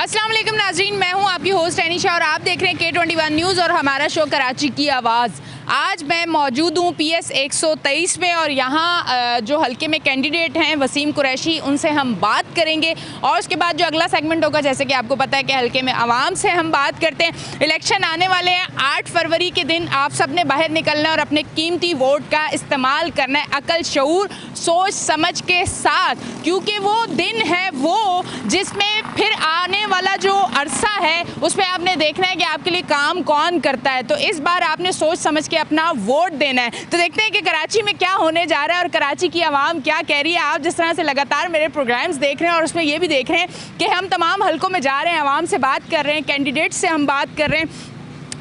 अस्सलाम वालेकुम नाज़रीन, मैं हूं आपकी होस्ट एनिशा और आप देख रहे हैं K21 न्यूज़ और हमारा शो कराची की आवाज़। आज मैं मौजूद हूं PS 123 में और यहां जो हल्के में कैंडिडेट हैं वसीम कुरैशी, उनसे हम बात करेंगे और उसके बाद जो अगला सेगमेंट होगा, जैसे कि आपको पता है कि हल्के में आवाम से हम बात करते हैं। इलेक्शन आने वाले हैं 8 फरवरी के दिन, आप सब ने बाहर निकलना और अपने कीमती वोट का इस्तेमाल करना है अकल शऊर सोच समझ के साथ, क्योंकि वो दिन है वो जिसमें फिर आने वाला जो अरसा है उसमें आपने देखना है कि आपके लिए काम कौन करता है। तो इस बार आपने सोच समझ के अपना वोट देना है। तो देखते हैं कि कराची में क्या होने जा रहा है और कराची की आवाम क्या कह रही है। आप जिस तरह से लगातार मेरे प्रोग्राम्स देख रहे हैं और उसमें ये भी देख रहे हैं कि हम तमाम हलकों में जा रहे हैं, आवाम से बात कर रहे हैं, कैंडिडेट से हम बात कर रहे हैं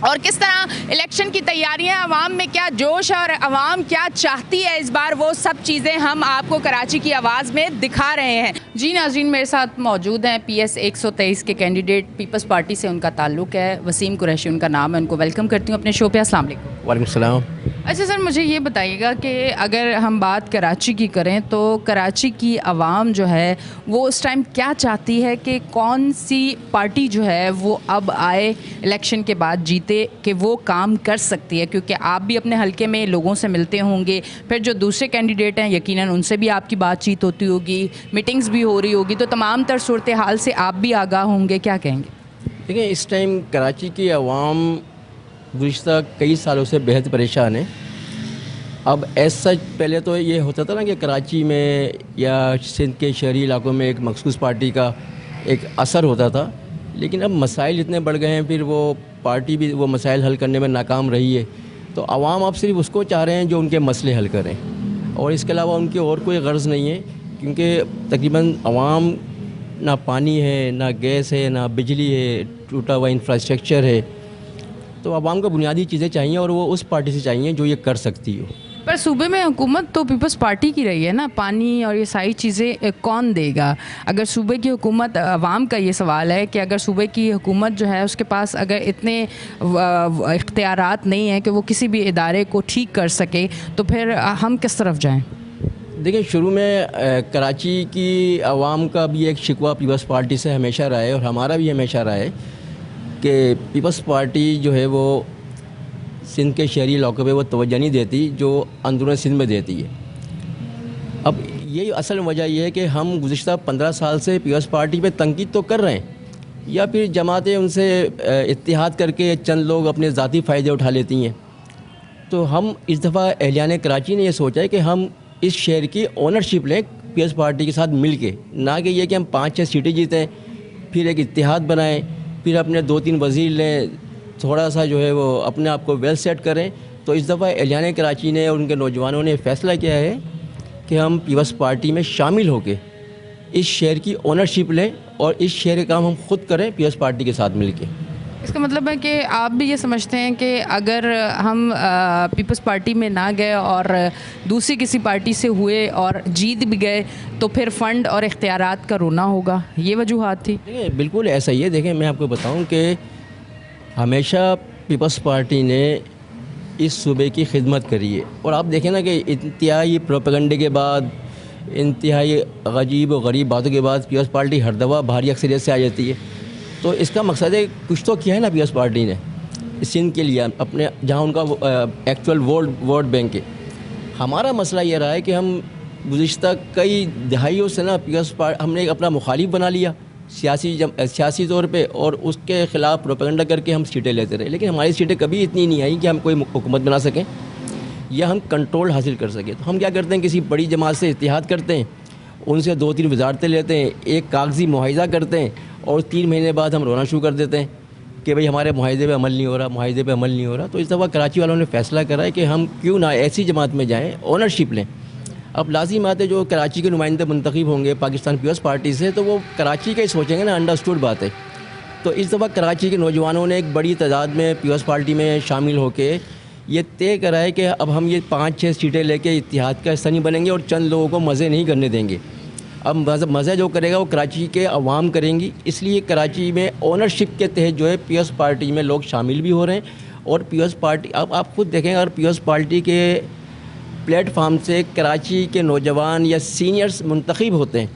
और किस तरह इलेक्शन की तैयारियां, आवाम में क्या जोश है और आवाम क्या चाहती है इस बार, वो सब चीज़ें हम आपको कराची की आवाज़ में दिखा रहे हैं। जी नाज़रीन, मेरे साथ मौजूद हैं PS 123 के कैंडिडेट, पीपल्स पार्टी से उनका ताल्लुक़ है, वसीम कुरैशी उनका नाम है। उनको वेलकम करती हूँ अपने शो पे। अस्सलाम वालेकुम। वालेकुम सलाम। अच्छा सर, मुझे ये बताइएगा कि अगर हम बात कराची की करें तो कराची की आवाम जो है वो उस टाइम क्या चाहती है कि कौन सी पार्टी जो है वो अब आए इलेक्शन के बाद जीते कि वो काम कर सकती है, क्योंकि आप भी अपने हलके में लोगों से मिलते होंगे, फिर जो दूसरे कैंडिडेट हैं यकीनन उनसे भी आपकी बातचीत होती होगी, मीटिंग्स भी हो रही होगी, तो तमाम तर सूरत हाल से आप भी आगाह होंगे। क्या कहेंगे? देखिए, इस टाइम कराची की आवाम गुज़िश्ता कई सालों से बेहद परेशान है। अब एज सच पहले तो ये होता था ना कि कराची में या सिंध के शहरी इलाकों में एक मखसूस पार्टी का एक असर होता था, लेकिन अब मसाइल इतने बढ़ गए हैं, फिर वो पार्टी भी वो मसाइल हल करने में नाकाम रही है। तो आवाम अब सिर्फ उसको चाह रहे हैं जो उनके मसले हल करें, और इसके अलावा उनकी और कोई गर्ज़ नहीं है, क्योंकि तकरीबन आवाम ना पानी है, ना गैस है, ना बिजली है, टूटा हुआ इंफ्रास्ट्रक्चर है। तो आवाम को बुनियादी चीज़ें चाहिए और वो उस पार्टी से चाहिए जो ये कर सकती हो। पर सूबे में हुकूमत तो पीपल्स पार्टी की रही है ना, पानी और ये सारी चीज़ें कौन देगा? अगर सूबे की हुकूमत, आवाम का ये सवाल है कि अगर सूबे की हुकूमत जो है उसके पास अगर इतने इख्तियारात नहीं हैं कि वो किसी भी इदारे को ठीक कर सके, तो फिर हम किस तरफ जाएं? देखिए, शुरू में कराची की आवाम का भी एक शिकवा पीपल्स पार्टी से हमेशा रहा है और हमारा भी हमेशा रहा है कि पीपल्स पार्टी जो है वो सिंध के शहरी इलाकों पे वो तवज्जो नहीं देती जो अंदरून सिंध में देती है। अब यही असल वजह यह है कि हम गुज़िश्ता 15 साल से पीपल्स पार्टी पे तनकीद तो कर रहे हैं, या फिर जमातें उनसे इत्तेहाद करके चंद लोग अपने ज़ाती फ़ायदे उठा लेती हैं। तो हम इस दफ़ा अहलियान कराची ने यह सोचा है कि हम इस शहर की ओनरशिप लें पीपल्स पार्टी के साथ मिल के, ना कि ये कि हम 5-6 सीटें जीतें, फिर एक इत्तेहाद बनाएं, फिर अपने 2-3 वज़ीर लें, थोड़ा सा जो है वो अपने आप को वेल सेट करें। तो इस दफ़ा अहलियान कराची ने और उनके नौजवानों ने फ़ैसला किया है कि हम पीपल्स पार्टी में शामिल होकर इस शहर की ओनरशिप लें और इस शहर का काम हम खुद करें पीपल्स पार्टी के साथ मिलकर। इसका मतलब है कि आप भी ये समझते हैं कि अगर हम पीपल्स पार्टी में ना गए और दूसरी किसी पार्टी से हुए और जीत भी गए तो फिर फ़ंड और इख्तियारात का रोना होगा, ये वजूहात थी? देखिए, बिल्कुल ऐसा ही है। देखें, मैं आपको बताऊं कि हमेशा पीपल्स पार्टी ने इस सूबे की खिदमत करी है, और आप देखें ना कि इंतहाई प्रोपेगंडे के बाद, इंतहाई अजीब व गरीब बातों के बाद पीपल्स पार्टी हर दफ़ा भारी अक्सरियत से आ जाती है। तो इसका मकसद है, कुछ तो किया है ना पीपल्स पार्टी ने सिंध के लिए, अपने जहाँ उनका एक्चुअल वोट बैंक है। हमारा मसला ये रहा है कि हम गुज़िश्ता कई दहाइयों से ना पीपल्स पार्टी हमने अपना मुखालिफ बना लिया सियासी तौर पे, और उसके ख़िलाफ़ प्रोपेगेंडा करके हम सीटें लेते रहे, लेकिन हमारी सीटें कभी इतनी नहीं आई कि हम कोई हुकूमत बना सकें या हम कंट्रोल हासिल कर सकें। तो हम क्या करते हैं, किसी बड़ी जमात से इत्तेहाद करते हैं, उनसे 2-3 वजारतें लेते हैं, एक कागज़ी मुआहिदा करते हैं, और 3 महीने बाद हम रोना शुरू कर देते हैं कि भाई हमारे मुआहिदे पे अमल नहीं हो रहा, मुआहिदे पे अमल नहीं हो रहा। तो इस दफ़ा कराची वालों ने फ़ैसला करा है कि हम क्यों ना ऐसी जमात में जाएँ, ओनरशिप लें। अब लाजिम बात है, जो कराची के नुमाइंदे मुंतखब होंगे पाकिस्तान पीपल्स पार्टी से, तो वो कराची का ही सोचेंगे ना, अंडरस्टूड बात है। तो इस दफ़ा कराची के नौजवानों ने एक बड़ी तादाद में पीपल्स पार्टी में शामिल होकर ये तय करा है कि अब हम ये 5-6 सीटें लेके इत्तेहाद का हिस्सा नहीं बनेंगे और चंद लोगों को मज़े नहीं करने देंगे। अब मज़ा जो करेगा वो कराची के अवाम करेंगी, इसलिए कराची में ओनरशिप के तहत जो है पीपल्स पार्टी में लोग शामिल भी हो रहे हैं। और पीपल्स पार्टी, अब आप खुद देखें, अगर पीपल्स पार्टी के प्लेटफार्म से कराची के नौजवान या सीनियर्स मुंतखब होते हैं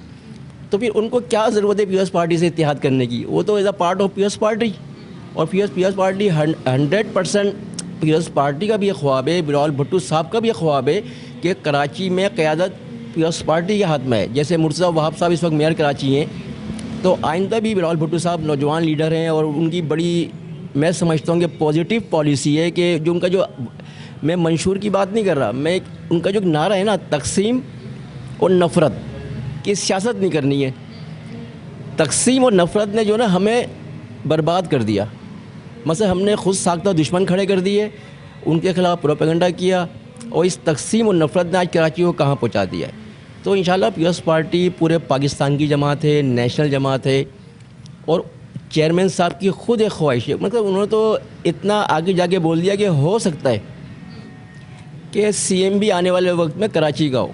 तो फिर उनको क्या ज़रूरत है पीपल्स पार्टी से इत्तेहाद करने की? वो तो as a part of Peoples Party, और पीपल्स पार्टी 100% पीपल्स पार्टी का भी ये ख्वाब है, बिलावल भुट्टो साहब का भी ये ख्वाब है कि कराची में क़यादत पीपल्स पार्टी के हाथ में है। जैसे मुर्तज़ा वहाब साहब इस वक्त मेयर कराची हैं, तो आइंदा भी बिलावल भुट्टो साहब नौजवान लीडर हैं और उनकी बड़ी, मैं समझता हूँ कि पॉजिटिव पॉलिसी है कि जो उनका जो, मैं मंशूर की बात नहीं कर रहा, मैं उनका जो नारा है ना, तकसीम और नफ़रत की सियासत नहीं करनी है। तकसीम और नफ़रत ने जो ना हमें बर्बाद कर दिया। मतलब हमने खुद साख्ता दुश्मन खड़े कर दिए, उनके ख़िलाफ़ प्रोपेगेंडा किया, और इस तकसीम और नफ़रत ने आज कराची को कहाँ पहुँचा दिया है। तो इंशाल्लाह पीपल्स पार्टी पूरे पाकिस्तान की जमात है, नेशनल जमात है, और चेयरमैन साहब की खुद एक ख्वाहिश है, मतलब उन्होंने तो इतना आगे जाके बोल दिया कि हो सकता है कि सीएम भी आने वाले वक्त में कराची का हो।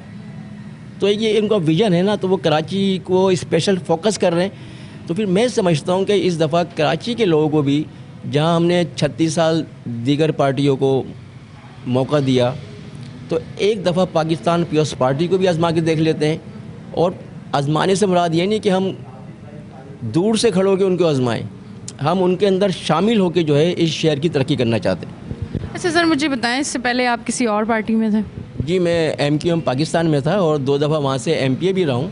तो ये इनका विज़न है ना, तो वो कराची को स्पेशल फोकस कर रहे हैं। तो फिर मैं समझता हूँ कि इस दफ़ा कराची के लोगों को भी, जहाँ हमने 36 साल दीगर पार्टियों को मौका दिया, तो एक दफ़ा पाकिस्तान पीपल्स पार्टी को भी आजमा के देख लेते हैं। और आजमाने से मुराद ये नहीं कि हम दूर से खड़े होकर उनको आजमाएं, हम उनके अंदर शामिल होकर जो है इस शहर की तरक्की करना चाहते हैं। अच्छा सर, मुझे बताएं, इससे पहले आप किसी और पार्टी में थे? जी, मैं MQM पाकिस्तान में था और 2 दफ़ा वहाँ से MPA भी रहा हूँ।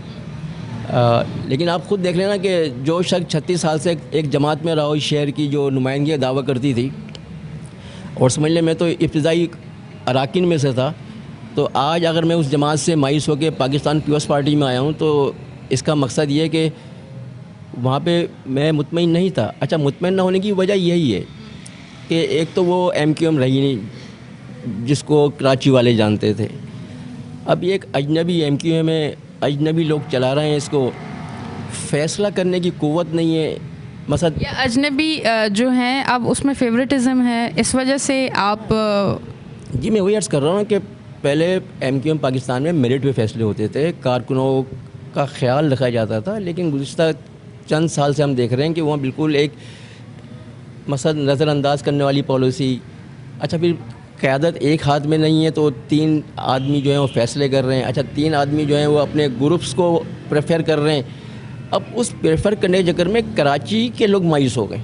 लेकिन आप ख़ुद देख लेना कि जो शख्स 36 साल से एक जमात में रहा हो, इस शहर की जो नुमाइंदगी दावा करती थी, और समझ लें मैं तो इब्तदाई अराकीन में से था, तो आज अगर मैं उस जमात से मायूस होकर पाकिस्तान पीपल्स पार्टी में आया हूँ, तो इसका मकसद ये है कि वहाँ पे मैं मुतमईन नहीं था। अच्छा, मुतमईन ना होने की वजह यही है कि एक तो वो MQM रही नहीं जिसको कराची वाले जानते थे। अब ये एक अजनबी MQM है, अजनबी लोग चला रहे हैं इसको, फ़ैसला करने की क़ुव्वत नहीं है। मसद ये अजनबी जो हैं, अब उसमें फेवरेटिज़म है, इस वजह से आप जी, मैं वही अर्ज़ कर रहा हूँ कि पहले MQM पाकिस्तान में मेरिट पे फ़ैसले होते थे, कारकुनों का ख्याल रखा जाता था, लेकिन गुज़िश्ता चंद साल से हम देख रहे हैं कि वहाँ बिल्कुल एक मसद नज़रअंदाज करने वाली पॉलिसी। अच्छा, फिर क़यादत एक हाथ में नहीं है, तो 3 आदमी जो हैं वो फ़ैसले कर रहे हैं। अच्छा, 3 आदमी जो हैं वो अपने ग्रुप्स को प्रेफर कर रहे हैं। अब उस प्रेफर करने के चक्कर में कराची के लोग मायूस हो गए।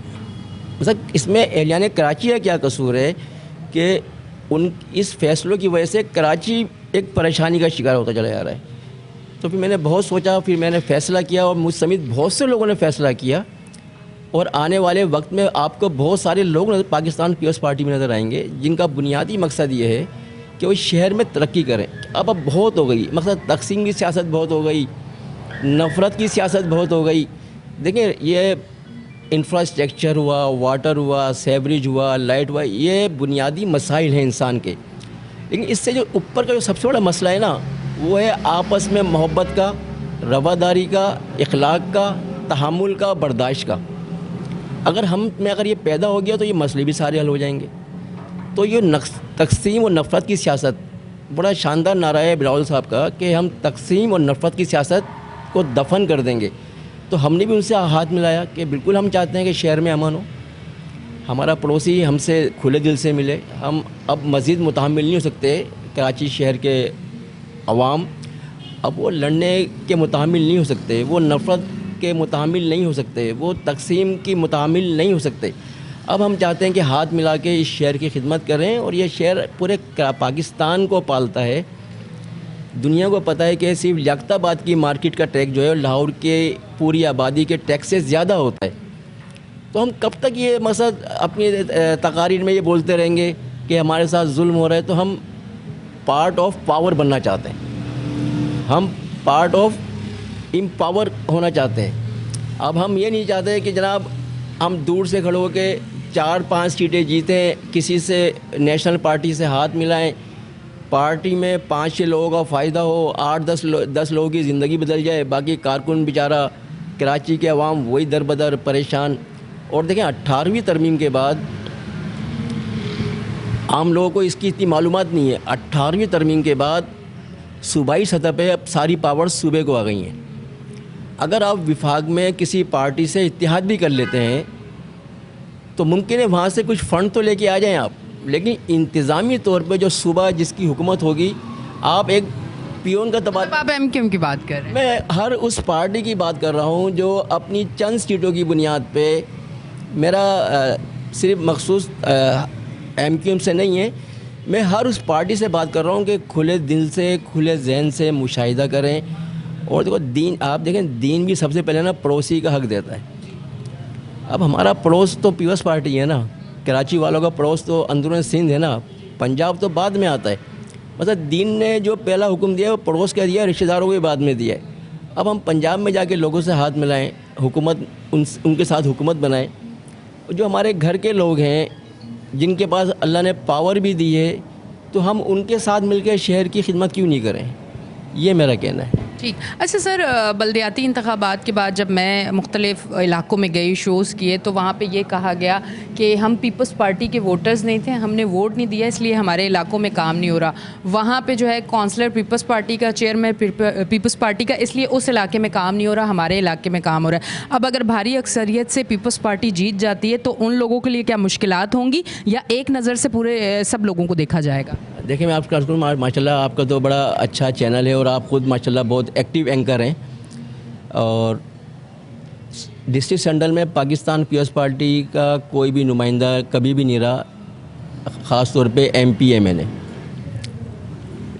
मतलब इसमें एहलियान कराची का क्या कसूर है कि उन इस फ़ैसलों की वजह से कराची एक परेशानी का शिकार होता चला जा रहा है। तो फिर मैंने बहुत सोचा, फिर मैंने फ़ैसला किया, और मुझ समेत बहुत से लोगों ने फ़ैसला किया, और आने वाले वक्त में आपको बहुत सारे लोग पाकिस्तान पीपल्स पार्टी में नज़र आएंगे जिनका बुनियादी मकसद ये है कि वो शहर में तरक्की करें। अब बहुत हो गई, मकसद तकसीम की सियासत बहुत हो गई, नफ़रत की सियासत बहुत हो गई। देखिए, ये इंफ्रास्ट्रक्चर हुआ, वाटर हुआ, सेवरेज हुआ, लाइट हुआ, ये बुनियादी मसाइल हैं इंसान के, लेकिन इससे जो ऊपर का जो सबसे बड़ा मसला है ना, वो है आपस में मोहब्बत का, रवादारी का, इखलाक का, तहम्मुल का, बर्दाश्त का। अगर हम में अगर ये पैदा हो गया तो ये मसले भी सारे हल हो जाएंगे। तो ये तकसीम और नफ़रत की सियासत, बड़ा शानदार नारा है बिलावल साहब का कि हम तकसीम और नफ़रत की सियासत को दफन कर देंगे। तो हमने भी उनसे हाथ मिलाया कि बिल्कुल हम चाहते हैं कि शहर में अमन हो, हमारा पड़ोसी हमसे खुले दिल से मिले। हम अब मज़ीद मुतहम्मिल नहीं हो सकते, कराची शहर के अवाम अब वो लड़ने के मुतहम्मिल नहीं हो सकते, वो नफ़रत के मुतहम्मिल नहीं हो सकते, वो तकसीम की मुतहम्मिल नहीं हो सकते। अब हम चाहते हैं कि हाथ मिला के इस शहर की खिदमत करें, और ये शहर पूरे पाकिस्तान को पालता है। दुनिया को पता है कि सिर्फ लियाकताबाद की मार्केट का टैक्स जो है लाहौर के पूरी आबादी के टैक्स से ज़्यादा होता है। तो हम कब तक ये मकसद अपनी तकारीर में ये बोलते रहेंगे कि हमारे साथ जुल्म हो रहा है? तो हम पार्ट ऑफ पावर बनना चाहते हैं, हम पार्ट ऑफ एम्पावर होना चाहते हैं। अब हम ये नहीं चाहते कि जनाब हम दूर से खड़े होकर 4-5 सीटें जीतें, किसी से नेशनल पार्टी से हाथ मिलाएं, पार्टी में 5-6 लोगों का फ़ायदा हो, 8-10 लोगों की ज़िंदगी बदल जाए, बाकी कारकुन बेचारा कराची के अवाम वही दर बदर परेशान। और देखें, 18वीं तरमीम के बाद आम लोगों को इसकी इतनी मालूमात नहीं है। 18वीं तरमीम के बाद सूबाई सतह पे अब सारी पावर्स सूबे को आ गई हैं। अगर आप विफाक में किसी पार्टी से इत्तेहाद भी कर लेते हैं तो मुमकिन है वहाँ से कुछ फ़ंड तो लेके आ जाएं आप, लेकिन इंतज़ामी तौर पे जो सूबा जिसकी हुकूमत होगी, आप एक पियोन का अब आप एमक्यूएम की बात कर रहे हैं। मैं हर उस पार्टी की बात कर रहा हूँ जो अपनी चंद सीटों की बुनियाद पे मेरा सिर्फ मखसूस एमक्यूएम से नहीं है, मैं हर उस पार्टी से बात कर रहा हूँ कि खुले दिल से, खुले जहन से मुशाहिदा करें। और देखो दीन, आप देखें दीन भी सबसे पहले ना पड़ोसी का हक देता है। अब हमारा पड़ोस तो पीपल्स पार्टी है ना, कराची वालों का पड़ोस तो अंदरून सिंध है ना, पंजाब तो बाद में आता है। मतलब दीन ने जो पहला हुक्म दिया वो पड़ोस का दिया, रिश्तेदारों को भी बाद में दिया है। अब हम पंजाब में जाके लोगों से हाथ मिलाएं, हुकूमत उनके साथ हुकूमत बनाएं। जो हमारे घर के लोग हैं जिनके पास अल्लाह ने पावर भी दी है, तो हम उनके साथ मिलकर शहर की खिदमत क्यों नहीं करें, ये मेरा कहना है। ठीक। अच्छा सर, बल्दियाती इंतखाबात के बाद जब मैं मुख्तलिफ़ इलाकों में गई, शोज़ किए, तो वहाँ पे ये कहा गया कि हम पीपल्स पार्टी के वोटर्स नहीं थे, हमने वोट नहीं दिया, इसलिए हमारे इलाकों में काम नहीं हो रहा। वहाँ पे जो है काउंसलर पीपल्स पार्टी का, चेयरमैन पीपल्स पार्टी का, इसलिए उस इलाके में काम नहीं हो रहा, हमारे इलाके में काम हो रहा है। अब अगर भारी अक्सरियत से पीपल्स पार्टी जीत जाती है तो उन लोगों के लिए क्या मुश्किलात होंगी, या एक नज़र से पूरे सब लोगों को देखा जाएगा? देखिए मैं आपका अर्ज़ करूँ, माशाल्लाह आपका तो बड़ा अच्छा चैनल है और आप ख़ुद माशाल्लाह बहुत एक्टिव एंकर हैं। और डिस्ट्रिक्ट सेंट्रल में पाकिस्तान पीपल्स पार्टी का कोई भी नुमाइंदा कभी भी नहीं रहा, ख़ास तौर पे एमपी MNA।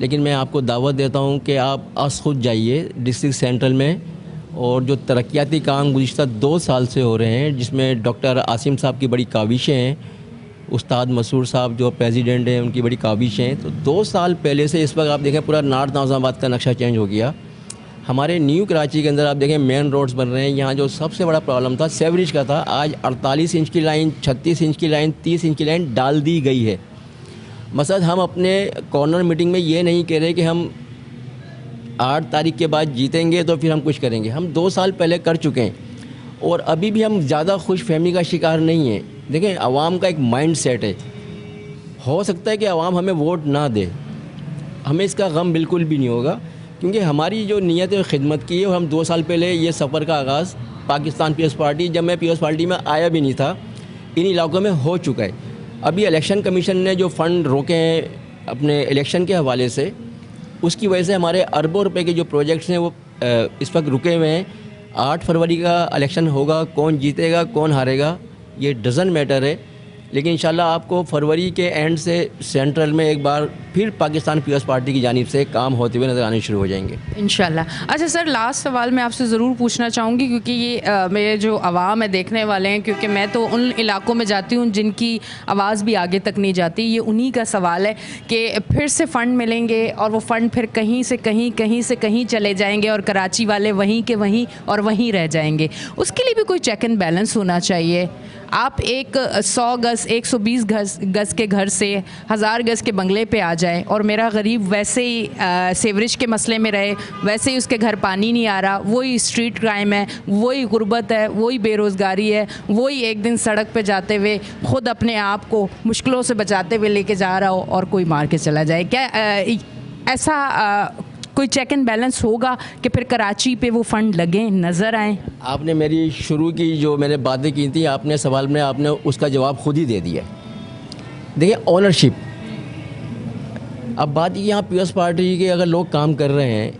लेकिन मैं आपको दावत देता हूँ कि आप आज खुद जाइए डिस्ट्रिक्ट सेंट्रल में, और जो तरक्याती काम गुज़िश्ता 2 साल से हो रहे हैं, जिसमें डॉक्टर आसिम साहब की बड़ी काविशें हैं, उस्ताद मसूर साहब जो प्रेसिडेंट हैं उनकी बड़ी काविशें हैं। तो 2 साल पहले से इस वक्त आप देखें पूरा नॉर्थ नाज़ाबाद का नक्शा चेंज हो गया। हमारे न्यू कराची के अंदर आप देखें मेन रोड्स बन रहे हैं। यहाँ जो सबसे बड़ा प्रॉब्लम था सेवरेज का था, आज 48 इंच की लाइन, 36 इंच की लाइन, 30 इंच की लाइन डाल दी गई है। मसद हम अपने कॉर्नर मीटिंग में ये नहीं कह रहे कि हम 8 तारीख के बाद जीतेंगे तो फिर हम कुछ करेंगे। हम 2 साल पहले कर चुके हैं और अभी भी हम ज़्यादा खुशफहमी का शिकार नहीं है। देखें आवाम का एक माइंड सेट है, हो सकता है कि आवाम हमें वोट ना दे, हमें इसका गम बिल्कुल भी नहीं होगा, क्योंकि हमारी जो नीयत है खिदमत की है। और हम 2 साल पहले ये सफ़र का आगाज़ पाकिस्तान पीपल्स पार्टी, जब मैं पीपल्स पार्टी में आया भी नहीं था, इन इलाकों में हो चुका है। अभी इलेक्शन कमीशन ने जो फ़ंड रोके हैं अपने इलेक्शन के हवाले से, उसकी वजह से हमारे अरबों रुपए के जो प्रोजेक्ट्स हैं वो इस वक्त रुके हुए हैं। 8 फरवरी का इलेक्शन होगा, कौन जीतेगा कौन हारेगा ये डज़न मैटर है, लेकिन इंशाल्लाह आपको फरवरी के एंड से सेंट्रल में एक बार फिर पाकिस्तान पीपल्स पार्टी की जानिब से काम होते हुए नज़र आने शुरू हो जाएंगे इंशाल्लाह। अच्छा सर, लास्ट सवाल मैं आपसे ज़रूर पूछना चाहूँगी, क्योंकि ये मेरे जो आवाम है देखने वाले हैं, क्योंकि मैं तो उन इलाकों में जाती हूँ जिनकी आवाज़ भी आगे तक नहीं जाती। ये उन्हीं का सवाल है कि फिर से फ़ंड मिलेंगे और वो फ़ंड फिर कहीं से कहीं, कहीं से कहीं चले जाएंगे और कराची वाले वहीं के वहीं और वहीं रह जाएंगे। उसके लिए भी कोई चेक एंड बैलेंस होना चाहिए। आप एक 100 गज़ 120 गज़ के घर से 1000 गज़ के बंगले पे आ जाए और मेरा गरीब वैसे ही सेवरेज के मसले में रहे, वैसे ही उसके घर पानी नहीं आ रहा, वही स्ट्रीट क्राइम है, वही गुर्बत है, वही बेरोज़गारी है, वही एक दिन सड़क पे जाते हुए ख़ुद अपने आप को मुश्किलों से बचाते हुए लेके जा रहा हो और कोई मार के चला जाए। क्या ऐसा कोई चेक एंड बैलेंस होगा कि फिर कराची पे वो फ़ंड लगें, नज़र आएँ? आपने मेरी शुरू की जो मैंने बातें की थी, आपने सवाल में आपने उसका जवाब खुद ही दे दिया। देखिए ओनरशिप, अब बात ये यहाँ पीपल्स पार्टी के अगर लोग काम कर रहे हैं,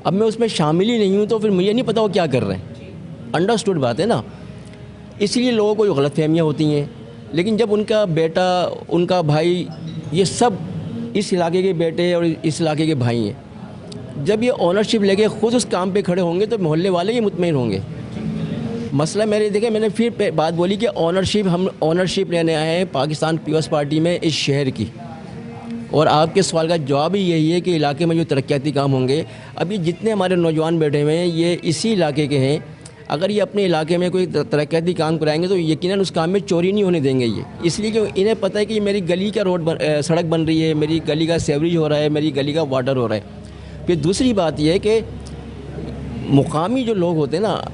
अब मैं उसमें शामिल ही नहीं हूँ तो फिर मुझे नहीं पता वो क्या कर रहे हैं। अंडरस्टूड बात है ना, इसलिए लोगों को गलतफहमियाँ होती हैं। लेकिन जब उनका बेटा, उनका भाई, ये सब इस इलाके के बेटे और इस इलाके के भाई हैं, जब ये ओनरशिप लेके ख़ुद उस काम पे खड़े होंगे तो मोहल्ले वाले ही मुतमईन होंगे। मसला मेरे देखें, मैंने फिर बात बोली कि ओनरशिप, हम ओनरशिप लेने आए हैं पाकिस्तान पीपल्स पार्टी में इस शहर की। और आपके सवाल का जवाब ही यही है कि इलाके में जो तरक्याती काम होंगे, अभी जितने हमारे नौजवान बैठे हुए हैं ये इसी इलाके के हैं। अगर ये अपने इलाके में कोई तरक्याती काम कराएंगे तो यकीनन उस काम में चोरी नहीं होने देंगे ये, इसलिए कि इन्हें पता है कि मेरी गली का सड़क बन रही है, मेरी गली का सेवरेज हो रहा है, मेरी गली का वाटर हो रहा है। फिर दूसरी बात यह है कि मुकामी जो लोग होते हैं ना,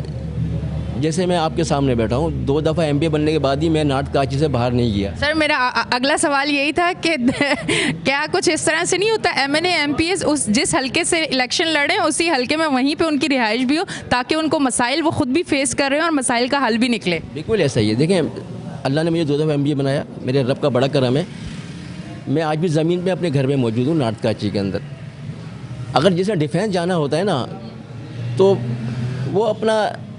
जैसे मैं आपके सामने बैठा हूँ, 2 दफ़ा MPA बनने के बाद ही मैं नॉर्थ कराची से बाहर नहीं गया। सर मेरा अगला सवाल यही था कि क्या कुछ इस तरह से नहीं होता MNA MPs उस जिस हलके से इलेक्शन लड़े उसी हलके में वहीं पे उनकी रिहाइश भी हो, ताकि उनको मसाइल वो ख़ुद भी फेस कर रहे हैं और मसाइल का हल भी निकले? बिल्कुल ऐसा ही है। देखें अल्लाह ने मुझे 2 दफ़ा MPA बनाया, मेरे रब का बड़ा करम है। मैं आज भी ज़मीन पर अपने घर में मौजूद हूँ नॉर्थ कराची के अंदर। अगर जिसे डिफेंस जाना होता है ना, तो वो अपना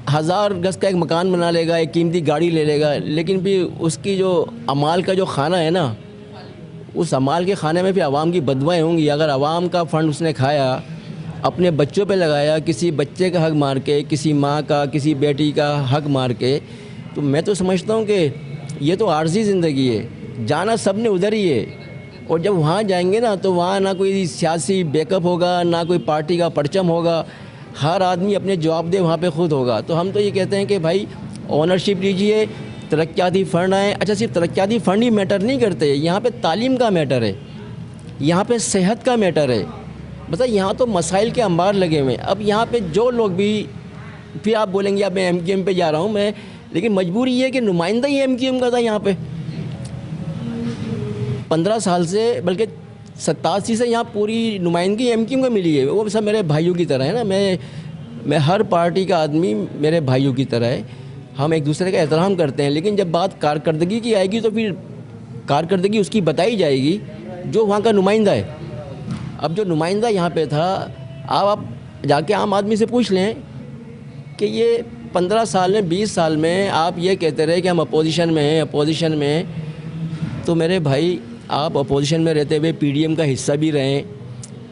1000 गज का एक मकान बना लेगा, एक कीमती गाड़ी ले लेगा, लेकिन फिर उसकी जो अमाल का जो खाना है ना, उस अमाल के खाने में फिर आवाम की बदवाएँ होंगी। अगर आवाम का फ़ंड उसने खाया, अपने बच्चों पे लगाया, किसी बच्चे का हक मार के, किसी माँ का, किसी बेटी का हक मार के, तो मैं तो समझता हूँ कि ये तो आर्जी ज़िंदगी है, जाना सब ने उधर ही है। और जब वहाँ जाएंगे ना, तो वहाँ ना कोई सियासी बैकअप होगा, ना कोई पार्टी का परचम होगा, हर आदमी अपने जवाबदेह वहाँ पे खुद होगा। तो हम तो ये कहते हैं कि भाई ओनरशिप लीजिए, तरक्याती फ़ंड आए। अच्छा, सिर्फ तरक्याती फ़ंड ही मैटर नहीं करते, यहाँ पे तालीम का मैटर है, यहाँ पे सेहत का मैटर है। मतलब यहाँ तो मसाइल के अंबार लगे हुए हैं। अब यहाँ पे जो लोग भी, फिर आप बोलेंगे अब मैं MQM पे जा रहा हूँ मैं, लेकिन मजबूरी ये है कि नुमाइंदा ही MQM का था यहाँ पे 15 साल से, बल्कि 87 से यहाँ पूरी नुमाइंदगी MQM को मिली है। वो सब मेरे भाइयों की तरह है ना, मैं हर पार्टी का आदमी मेरे भाइयों की तरह है, हम एक दूसरे का एहतराम करते हैं। लेकिन जब बात कारकर्दगी की आएगी तो फिर कारकर्दगी उसकी बताई जाएगी जो वहाँ का नुमाइंदा है। अब जो नुमाइंदा यहाँ पे था, आप जाके आम आदमी से पूछ लें कि ये 15 साल में, 20 साल में आप ये कहते रहे कि हम अपोजिशन में हैं, अपोजिशन में हैं। तो मेरे भाई, आप अपोजिशन में रहते हुए PDM का हिस्सा भी रहे,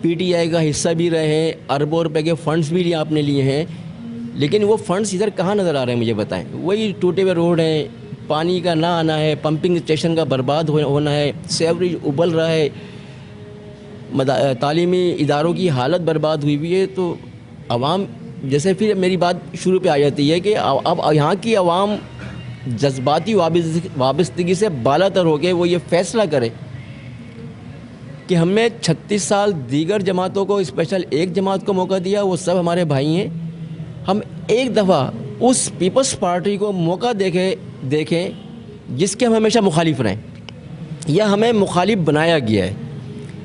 PTI का हिस्सा भी रहे, अरबों रुपए के फ़ंड्स भी लिए आपने लिए हैं, लेकिन वो फ़ंड्स इधर कहाँ नज़र आ रहे हैं मुझे बताएं। वही टूटे हुए रोड हैं, पानी का ना आना है, पंपिंग स्टेशन का बर्बाद होना है, सेवरेज उबल रहा है, तालीमी इदारों की हालत बर्बाद हुई हुई है। तो आवाम, जैसे फिर मेरी बात शुरू पे आ जाती है कि अब यहाँ की आवाम जज्बाती वाबस्तगी से बालातर हो के वो ये फ़ैसला करे कि हमने 36 साल दीगर जमातों को, स्पेशल एक जमात को मौका दिया, वो सब हमारे भाई हैं। हम एक दफ़ा उस पीपल्स पार्टी को मौका देखें जिसके हम हमेशा मुखालिफ रहें, या हमें मुखालिफ बनाया गया है।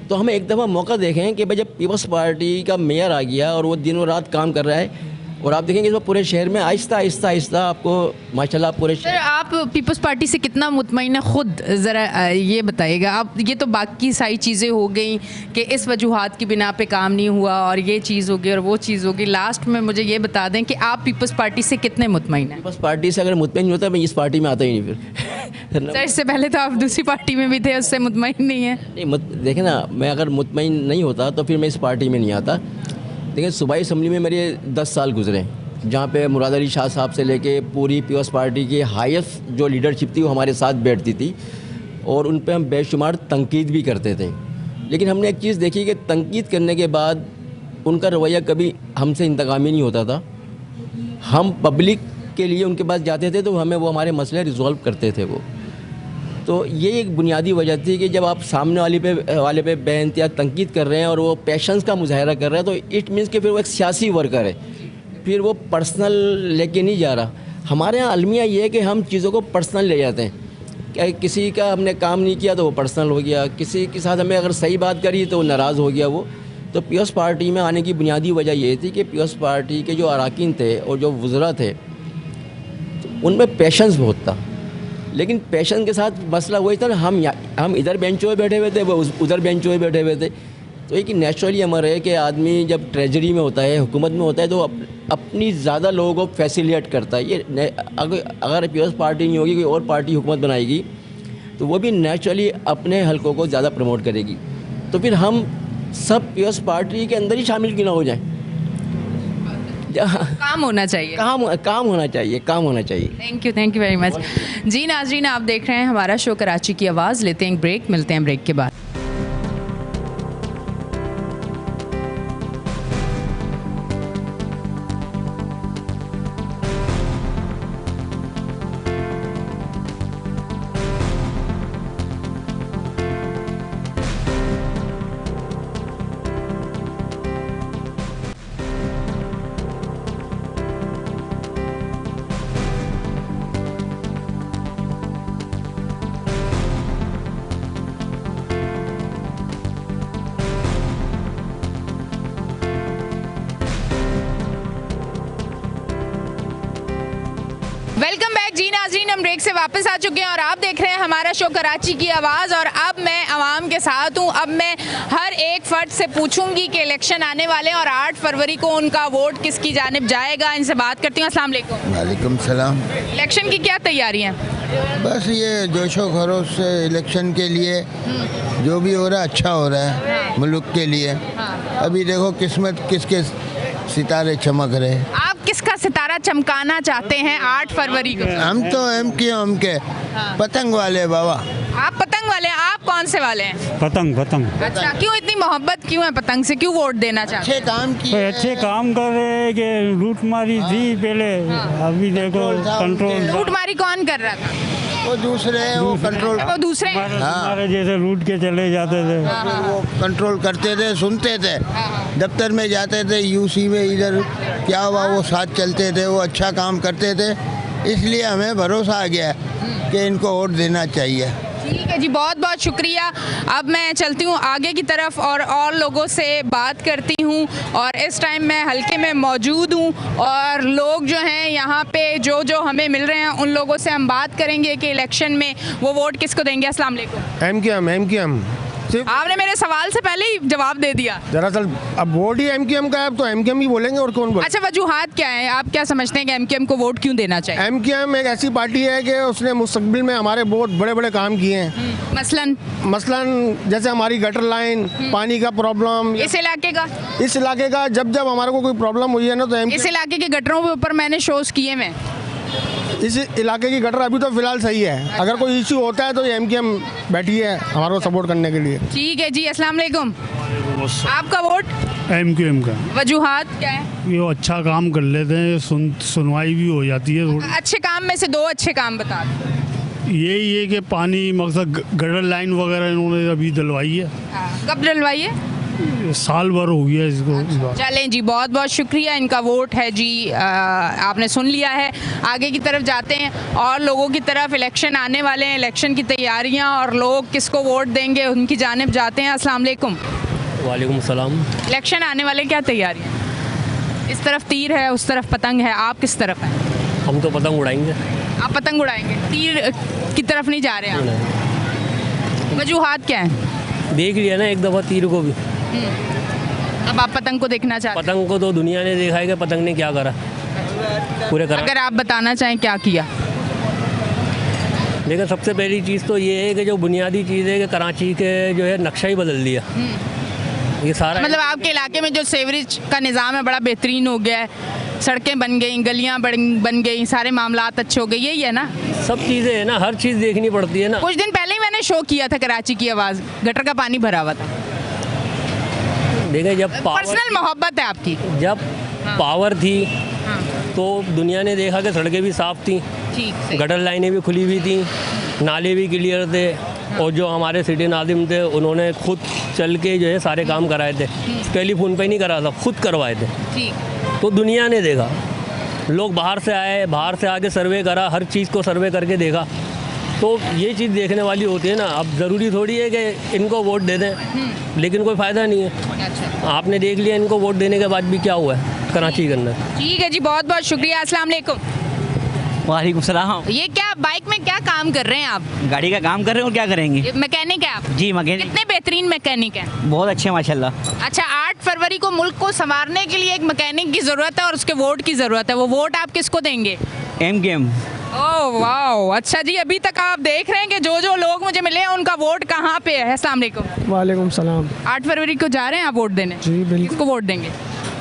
तो हमें एक दफ़ा मौका देखें कि भाई जब पीपल्स पार्टी का मेयर आ गया और वो दिनों रात काम कर रहा है, और आप देखेंगे इस पूरे शहर में आहिस्ता आहिस्ता आहिस्ता आपको माशाल्लाह पूरे सर, आप पीपल्स पार्टी से कितना मुतमईन है खुद, ज़रा ये बताइएगा आप। ये तो बाकी सारी चीज़ें हो गई कि इस वजूहात की बिना पे काम नहीं हुआ और ये चीज़ होगी और वो चीज़ होगी। लास्ट में मुझे ये बता दें कि आप पीपल्स पार्टी से कितने मुतमईन हैं? पीपल्स पार्टी से अगर मुतमईन होता मैं इस पार्टी में आता ही नहीं फिर। सर, इससे पहले तो आप दूसरी पार्टी में भी थे, उससे मुतमईन नहीं है? नहीं, देखें ना, मैं अगर मुतमईन नहीं होता तो फिर मैं इस पार्टी में नहीं आता। देखिए, सूबाई असम्बली में मेरे 10 साल गुजरे, जहाँ पे मुराद अली शाह साहब से लेके पूरी पीपल्स पार्टी की हाईएस्ट जो लीडरशिप थी वो हमारे साथ बैठती थी, और उन पे हम बेशुमार तनकीद भी करते थे। लेकिन हमने एक चीज़ देखी कि तनकीद करने के बाद उनका रवैया कभी हमसे इंतकामी नहीं होता था। हम पब्लिक के लिए उनके पास जाते थे तो हमें वो हमारे मसले रिजॉल्व करते थे वो। तो ये एक बुनियादी वजह थी कि जब आप सामने वाले पे बेइंतहा तनकीद कर रहे हैं और वो पेशेंस का मुजाहरा कर रहे हैं, तो इट मीन्स कि फिर वो एक सियासी वर्कर है, फिर वो पर्सनल लेके नहीं जा रहा। हमारे यहाँ अलमिया ये है कि हम चीज़ों को पर्सनल ले जाते हैं, क्या किसी का हमने काम नहीं किया तो वो पर्सनल हो गया, किसी के साथ हमें अगर सही बात करी तो नाराज़ हो गया वो। तो पीपल्स पार्टी में आने की बुनियादी वजह ये थी कि पीपल्स पार्टी के जो अरकान थे और जो वज़रा थे, तो उनमें पेशेंस बहुत था। लेकिन पेशेंस के साथ मसला वही था ना, हम इधर बेंचों पे बैठे हुए थे, वो उधर बेंचों पे बैठे हुए थे। तो एक नेचुरली अमर है कि आदमी जब ट्रेजरी में होता है, हुकूमत में होता है, तो अपनी ज़्यादा लोगों को फैसिलिटेट करता है। ये अगर पीपल्स पार्टी नहीं होगी, कोई और पार्टी हुकूमत बनाएगी, तो वो भी नेचुरली अपने हलकों को ज़्यादा प्रमोट करेगी। तो फिर हम सब पीपल्स पार्टी के अंदर ही शामिल क्यों ना हो जाए। काम होना चाहिए, काम होना चाहिए, काम होना चाहिए। Thank you very much. जी नाजरीन, आप देख रहे हैं हमारा शो कराची की आवाज़। लेते हैं एक ब्रेक, मिलते हैं ब्रेक के बाद। हम ब्रेक से वापस आ चुके हैं और आप देख रहे हैं हमारा शो कराची की आवाज़। और अब मैं आवाम के साथ हूँ। अब मैं हर एक फ़र्द से पूछूंगी कि इलेक्शन आने वाले हैं और 8 फरवरी को उनका वोट किसकी जानिब जाएगा। इनसे बात करती हूँ। अस्सलाम वालेकुम। वालेकुम सलाम। इलेक्शन की क्या तैयारी हैं? बस ये जोशो खरोश से इलेक्शन के लिए जो भी हो रहा है अच्छा हो रहा है मुल्क के लिए। अभी देखो किस्मत किसके सितारे चमक रहे। आप किसका सितारा चमकाना चाहते हैं 8 फरवरी को? हम तो एम के पतंग वाले बाबा। आप पतंग वाले हैं? आप कौन से वाले हैं? पतंग पतंग अच्छा, क्यों इतनी मोहब्बत क्यों है पतंग से? क्यों वोट देना चाहते हैं? अच्छे काम कोई किए अच्छे काम कर रहे हैं कि लूट मारी थी पहले, अभी देखो कंट्रोल। लूटमारी कौन कर रहा था? वो दूसरे वो कंट्रोल वो दूसरे हैं। हमारे जैसे लूट के चले जाते थे। वो कंट्रोल करते थे, सुनते थे, दफ्तर में जाते थे, यूसी में इधर क्या हुआ वो साथ चलते थे, वो अच्छा काम करते थे। इसलिए हमें भरोसा आ गया कि इनको वोट देना चाहिए। ठीक है जी, बहुत बहुत शुक्रिया। अब मैं चलती हूँ आगे की तरफ और लोगों से बात करती हूँ। और इस टाइम मैं हल्के में मौजूद हूँ और लोग जो हैं यहाँ पे जो हमें मिल रहे हैं उन लोगों से हम बात करेंगे कि इलेक्शन में वो वोट किसको देंगे। अस्सलाम वालेकुम। एमक्यूएम सिर्फ आपने मेरे सवाल से पहले ही जवाब दे दिया। दरअसल अब वोट ही एमक्यूएम का है, अब तो एमक्यूएम ही बोलेंगे और कौन बोले। अच्छा, वजूहात क्या है? आप क्या समझते हैं कि एमकेएम को वोट क्यों देना चाहिए? एमक्यूएम एक ऐसी पार्टी है कि उसने मुस्तकबिल में हमारे बहुत बड़े बड़े काम किए हैं। मसलन जैसे हमारी गटर लाइन, पानी का प्रॉब्लम, इस इलाके का जब जब हमारे को कोई प्रॉब्लम हुई है ना तो इस इलाके के गटरों के ऊपर मैंने शोज किए मैं। इस इलाके की गटर अभी तो फिलहाल सही है। अगर कोई इशू होता है तो ये एमक्यूएम बैठी है हमारे को सपोर्ट करने के लिए। ठीक है जी, अस्सलाम वालेकुम। आपका वोट? एमक्यूएम का वजूहात क्या है? ये अच्छा काम कर लेते हैं, सुनवाई भी हो जाती है थोड़ी। अच्छे काम में से 2 अच्छे काम बता दो। यही है कि पानी मकसद गटर लाइन वगैरह इन्होंने अभी डलवाई है। कब डलवाई है? साल भर हो गया इसको। चलें जी, बहुत बहुत शुक्रिया। इनका वोट है जी। आपने सुन लिया है। आगे की तरफ जाते हैं और लोगों की तरफ। इलेक्शन आने वाले हैं, इलेक्शन की तैयारियां और लोग किसको वोट देंगे उनकी जानिब जाते हैं। अस्सलाम वालेकुम। वालेकुम सलाम। इलेक्शन आने वाले, क्या तैयारी है? इस तरफ तीर है, उस तरफ पतंग है, आप किस तरफ हैं? हम तो पतंग उड़ाएंगे। आप पतंग उड़ाएंगे, तीर की तरफ नहीं जा रहे हैं आप? वजूहात क्या है? देख लिया ना एक दफ़ा तीर को भी। अब आप पतंग को देखना चाहते हैं? पतंग को तो दुनिया ने देखा है कि पतंग ने क्या करा पूरे करा। अगर आप बताना चाहें क्या किया? लेकिन सबसे पहली चीज़ तो ये है कि जो बुनियादी चीज़ है कि कराची के जो है नक्शा ही बदल दिया। ये सारा मतलब आपके इलाके में जो सेवरेज का निज़ाम है बड़ा बेहतरीन हो गया है, सड़कें बन गई, गलियां बन गई, सारे मामलात अच्छे हो गए, यही है ना? सब चीज़ें है ना, हर चीज़ देखनी पड़ती है ना। कुछ दिन पहले ही मैंने शो किया था कराची की आवाज़, गटर का पानी भरा हुआ था। देखिए जब पर्सनल मोहब्बत है आपकी। जब पावर थी तो दुनिया ने देखा कि सड़कें भी साफ़ थी, ठीक से। गटर लाइनें भी खुली हुई थी, नाले भी क्लियर थे, और जो हमारे सिटी नादिम थे उन्होंने खुद चल के जो है सारे काम कराए थे। टेलीफोन पे नहीं करा था, खुद करवाए थे। ठीक। तो दुनिया ने देखा, लोग बाहर से आए, बाहर से आके सर्वे करा, हर चीज़ को सर्वे करके देखा। तो ये चीज़ देखने वाली होती है ना। अब ज़रूरी थोड़ी है कि इनको वोट दे दें, लेकिन कोई फ़ायदा नहीं है। अच्छा, आपने देख लिया इनको वोट देने के बाद भी क्या हुआ है कराची के अंदर। ठीक है जी, बहुत बहुत शुक्रिया। अस्सलाम वालेकुम। वालेकुम सलाम। ये क्या बाइक में क्या काम कर रहे हैं आप? गाड़ी का काम कर रहे हो, क्या करेंगे? ये मैकेनिक है आप? जी मैकेनिक। कितने बेहतरीन मैकेनिक हैं। बहुत अच्छे माशाल्लाह। अच्छा, 8 फरवरी को मुल्क को संवारने के लिए एक मैकेनिक की ज़रूरत है और उसके वोट की ज़रूरत है। वो वोट आप किसको देंगे? एमक्यूएम। ओह वाह, अच्छा जी। अभी तक आप देख रहे हैं कि जो लोग मुझे मिले हैं उनका वोट कहाँ पे है। अस्सलाम वालेकुम। वालेकुम सलाम। 8 फरवरी को जा रहे हैं आप वोट देने? जी बिल्कुल। किसको वोट देंगे?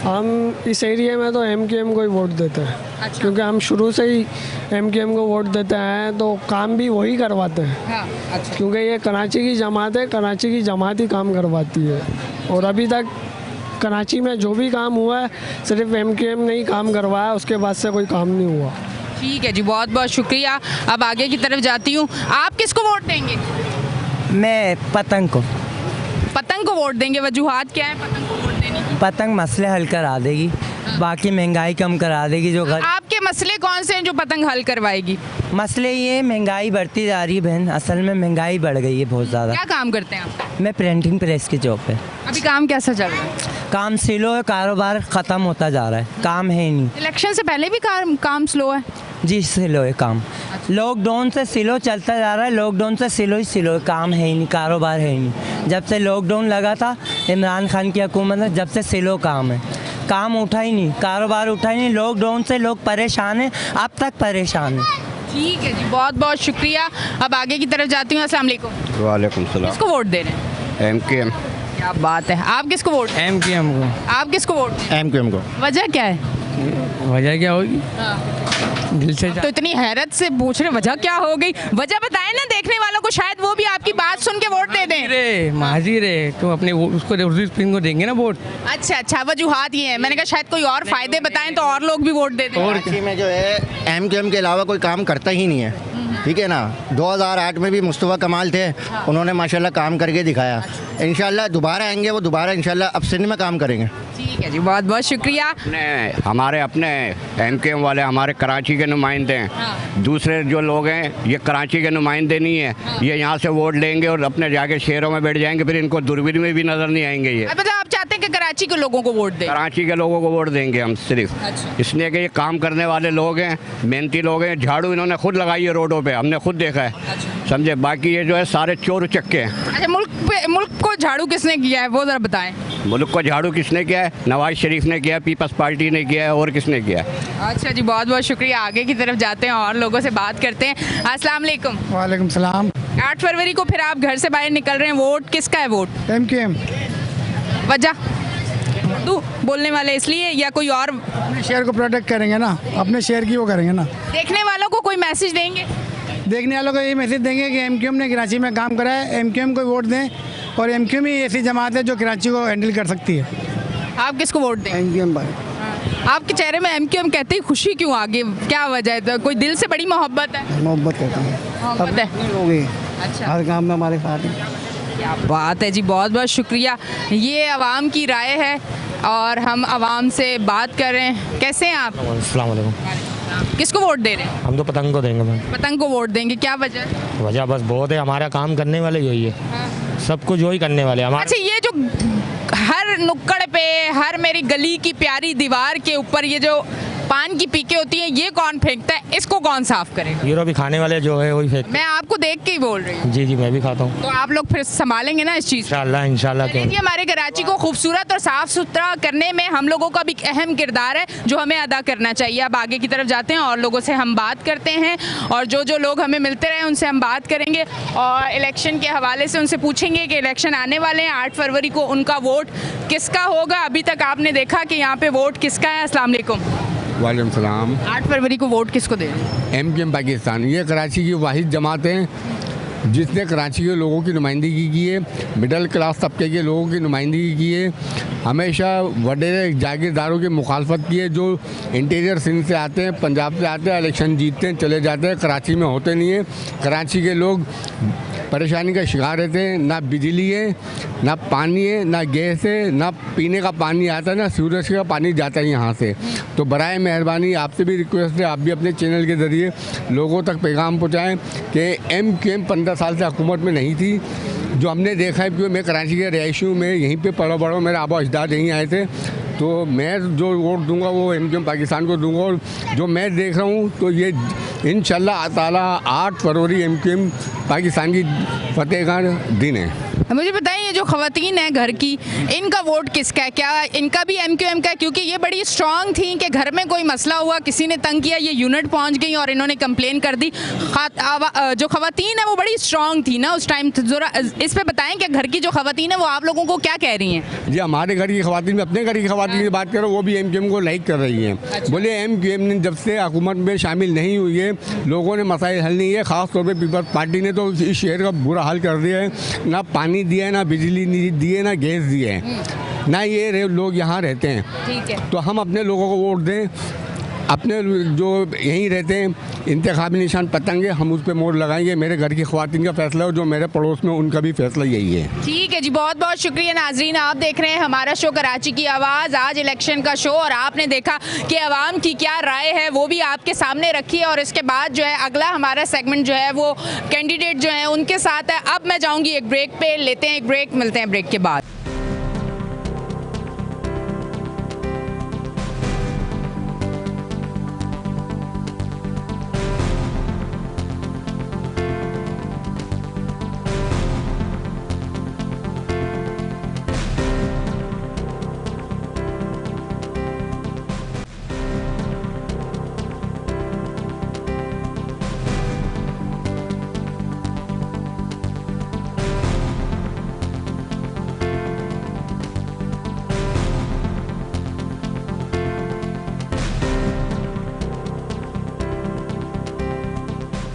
हम इस एरिया में तो एमक्यूएम को ही वोट देते हैं। अच्छा। क्योंकि हम शुरू से ही एमक्यूएम को वोट देते हैं, तो काम भी वही करवाते हैं। हाँ, अच्छा। क्योंकि ये कराची की जमात है, कराची की जमात ही काम करवाती है। और अभी तक कराची में जो भी काम हुआ है सिर्फ एमक्यूएम ने ही काम करवाया, उसके बाद से कोई काम नहीं हुआ। ठीक है जी, बहुत बहुत शुक्रिया। अब आगे की तरफ जाती हूँ। आप किसको वोट देंगे? मैं पतंग को। पतंग को वोट देंगे, वजूहात क्या है पतंग को वोट देने की? पतंग मसले हल करा देगी, बाकी महंगाई कम करा देगी। जो आपके मसले कौन से हैं जो पतंग हल करवाएगी? मसले ये महंगाई बढ़ती जा रही है बहन, असल में महंगाई बढ़ गई है बहुत ज़्यादा। क्या काम करते हैं आप? मैं प्रिंटिंग प्रेस की जॉब पे। अभी काम कैसा चल रहा है? काम स्लो है, कारोबार ख़त्म होता जा रहा है, काम है ही नहीं। इलेक्शन से पहले भी काम स्लो है? जी सिलो है काम। लॉकडाउन से सिलो चलता जा रहा है, लॉकडाउन से सिलो ही सिलो है, काम है ही नहीं, कारोबार है ही नहीं। जब से लॉकडाउन लगा था इमरान खान की हुकूमत में, जब से सिलो काम है, काम उठा ही नहीं, कारोबार उठा ही नहीं। लॉकडाउन से लोग परेशान हैं, अब तक परेशान हैं। ठीक है जी, बहुत बहुत शुक्रिया। अब आगे की तरफ जाती हूँ। अस्सलाम वालेकुम। वालेकुम सलाम। किसको वोट दे रहे हैं? MKM। क्या बात है, आप किसको वोट? MKM को। आप किसको वोट? MKM को। वजह क्या है? वजह क्या होगी? दिल से तो इतनी हैरत से पूछ रहे, वजह क्या हो गई? वजह बताएं ना देखने वालों को, शायद वो भी आपकी बात सुन के वोट दे दें। रे महाजीर है तो अपने उसको सिंह को देंगे ना वोट। अच्छा अच्छा, वजूहात ये है। मैंने कहा शायद कोई और फायदे बताएं तो और लोग भी वोट दे दें। कराची में जो है MKM के अलावा कोई काम करता ही नहीं है, ठीक है ना। 2008 में भी मुस्तफ़ा कमाल थे, उन्होंने माशाल्लाह काम करके दिखाया। इंशाल्लाह दोबारा आएंगे वो, दोबारा इंशाल्लाह अब सिंध में काम करेंगे। ठीक है जी, बहुत बहुत शुक्रिया। हमारे अपने MKM वाले हमारे कराची के नुमाइंदे हैं। दूसरे जो लोग हैं ये कराची के नुमाइंदे नहीं है। ये यहाँ से वोट लेंगे और अपने जाके शहरों में बैठ जाएंगे, फिर इनको दूरबीन में भी नज़र नहीं आएंगे। ये मतलब आप चाहते हैं कि कराची के लोगों को वोट दें? कराची के लोगों को वोट देंगे हम सिर्फ, इसलिए कि ये काम करने वाले लोग हैं, मेहनती लोग हैं। झाड़ू इन्होंने खुद लगाई है रोडों पे, हमने खुद देखा है, समझे। बाकी ये जो है सारे चोर उचक्के हैं। अच्छा, मुल्क को झाड़ू किसने किया है वो ज़रा बताएं। मुल्क को झाड़ू किसने किया है? नवाज शरीफ ने किया है, पीपल्स पार्टी ने किया है, और किसने किया है? अच्छा जी, बहुत बहुत शुक्रिया। आगे की तरफ जाते हैं और लोगों से बात करते हैं। अस्सलाम वालेकुम। वालेकुम सलाम। 8 फरवरी को फिर आप घर से बाहर निकल रहे हैं, वोट किसका है? Vote MKM। वजह उर्दू बोलने वाले इसलिए या कोई और? अपने शेयर को प्रोटेक्ट करेंगे ना, अपने शेयर की वो करेंगे ना। देखने वालों को कोई मैसेज देंगे? देखने वालों को ये मैसेज देंगे कि MKM ने कराची में काम करा है, MKM को वोट दें, और MKM ही ऐसी जमात है जो कराची को हैंडल कर सकती है। आप किसको वोट दें? MKM भाई। आपके चेहरे में MKM कहते ही खुशी क्यों आ गई? क्या वजह है? तो कोई दिल से बड़ी मोहब्बत है? मोहब्बत करता हूँ, मोहब्बत है। हो गई अच्छा, हर काम में हमारे साथ हैं। क्या बात है जी, बहुत बहुत शुक्रिया। ये आवाम की राय है और हम आवाम से बात कर रहे हैं। कैसे हैं आप? अस्सलाम वालेकुम। किसको वोट दे रहे हैं? हम तो पतंग को देंगे मैम। पतंग को वोट देंगे, क्या वजह? वजह बस बहुत है, हमारा काम करने वाले यही है, सब कुछ वही करने वाले हमारे। अच्छा, ये जो हर नुक्कड़ पे, हर मेरी गली की प्यारी दीवार के ऊपर ये जो पान की पीके होती है, ये कौन फेंकता है? इसको कौन साफ करेगा? ये भी खाने वाले जो है वही फेंक। मैं आपको देख के ही बोल रही हूँ। जी जी, मैं भी खाता हूँ। तो आप लोग फिर संभालेंगे ना इस चीज़? इंशाल्लाह इंशाल्लाह। जी, हमारे कराची को खूबसूरत और साफ सुथरा करने में हम लोगों का भी अहम किरदार है जो हमें अदा करना चाहिए। अब आगे की तरफ जाते हैं और लोगों से हम बात करते हैं, और जो जो लोग हमें मिलते रहे उनसे हम बात करेंगे और इलेक्शन के हवाले से उनसे पूछेंगे कि इलेक्शन आने वाले हैं, 8 फरवरी को उनका वोट किसका होगा। अभी तक आपने देखा कि यहाँ पे वोट किसका है। अस्सलाम वालेकुम। वालेकुम सलाम। 8 फरवरी को वोट किसको दे रहे हैं? MKM पाकिस्तान। ये कराची की वाहिद जमात है जिसने कराची के लोगों की नुमाइंदगी की है, मिडिल क्लास तबके के लोगों की नुमाइंदगी की है, हमेशा वडेरे जागीरदारों की मुखालफत की है जो इंटीरियर सिंध से आते हैं, पंजाब से आते हैं, इलेक्शन जीतते हैं, चले जाते हैं, कराची में होते नहीं है। कराची के लोग परेशानी का शिकार रहते हैं, ना बिजली है, ना पानी है, ना गैस है, ना पीने का पानी आता है, ना सूरज का पानी जाता है यहाँ से। तो बराए मेहरबानी आपसे भी रिक्वेस्ट है, आप भी अपने चैनल के ज़रिए लोगों तक पैगाम पहुँचाएँ कि MKM 15 साल से हुकूमत में नहीं थी। जो हमने देखा है, क्योंकि मैं कराची के रहायशी हूँ, मैं यहीं पे पड़ा बड़ा, मेरे आबा अजदाद यहीं आए थे, तो मैं जो वोट दूंगा वो MKM पाकिस्तान को दूंगा। और जो मैं देख रहा हूँ तो ये इंशाल्लाह ताला 8 फरवरी MKM पाकिस्तान की फतेह का दिन है। मुझे बताइए, जो ख़वातीन हैं घर की, इनका वोट किसका है? क्या इनका भी MKM का है? क्योंकि ये बड़ी स्ट्रांग थी कि घर में कोई मसला हुआ, किसी ने तंग किया, ये यूनिट पहुंच गई और इन्होंने कंप्लेन कर दी। जो ख़वातीन है वो बड़ी स्ट्रांग थी ना उस टाइम। ज़रा इस पे बताएं कि घर की जो ख़वातीन है वो आप लोगों को क्या कह रही हैं? जी, हमारे घर की ख़वातीन, अपने घर की ख़वातीन की बात करो, वो भी MKM को लाइक कर रही हैं। अच्छा। बोले MKM ने जब से हुकूमत में शामिल नहीं हुई है, लोगों ने मसाइल हल नहीं है। ख़ास तौर पर पीपल्स पार्टी ने तो इस शहर का बुरा हाल कर दिया है। ना पानी दिया है, ना बिजली नहीं दी है, ना गैस दिए है, ना ये लोग यहाँ रहते हैं। ठीक है, तो हम अपने लोगों को वोट दें, अपने जो यहीं रहते हैं, इंतखाबी निशान पतंग है, हम उस पर मोहर लगाएंगे। मेरे घर की ख़वातीन का फैसला है, जो मेरे पड़ोस में उनका भी फैसला यही है। ठीक है जी, बहुत बहुत शुक्रिया नाजरीन। आप देख रहे हैं हमारा शो कराची की आवाज़, आज इलेक्शन का शो, और आपने देखा कि आवाम की क्या राय है वो भी आपके सामने रखी है। और इसके बाद जो है अगला हमारा सेगमेंट जो है वो कैंडिडेट जो है उनके साथ है। अब मैं जाऊँगी एक ब्रेक पे, लेते हैं एक ब्रेक, मिलते हैं ब्रेक के बाद।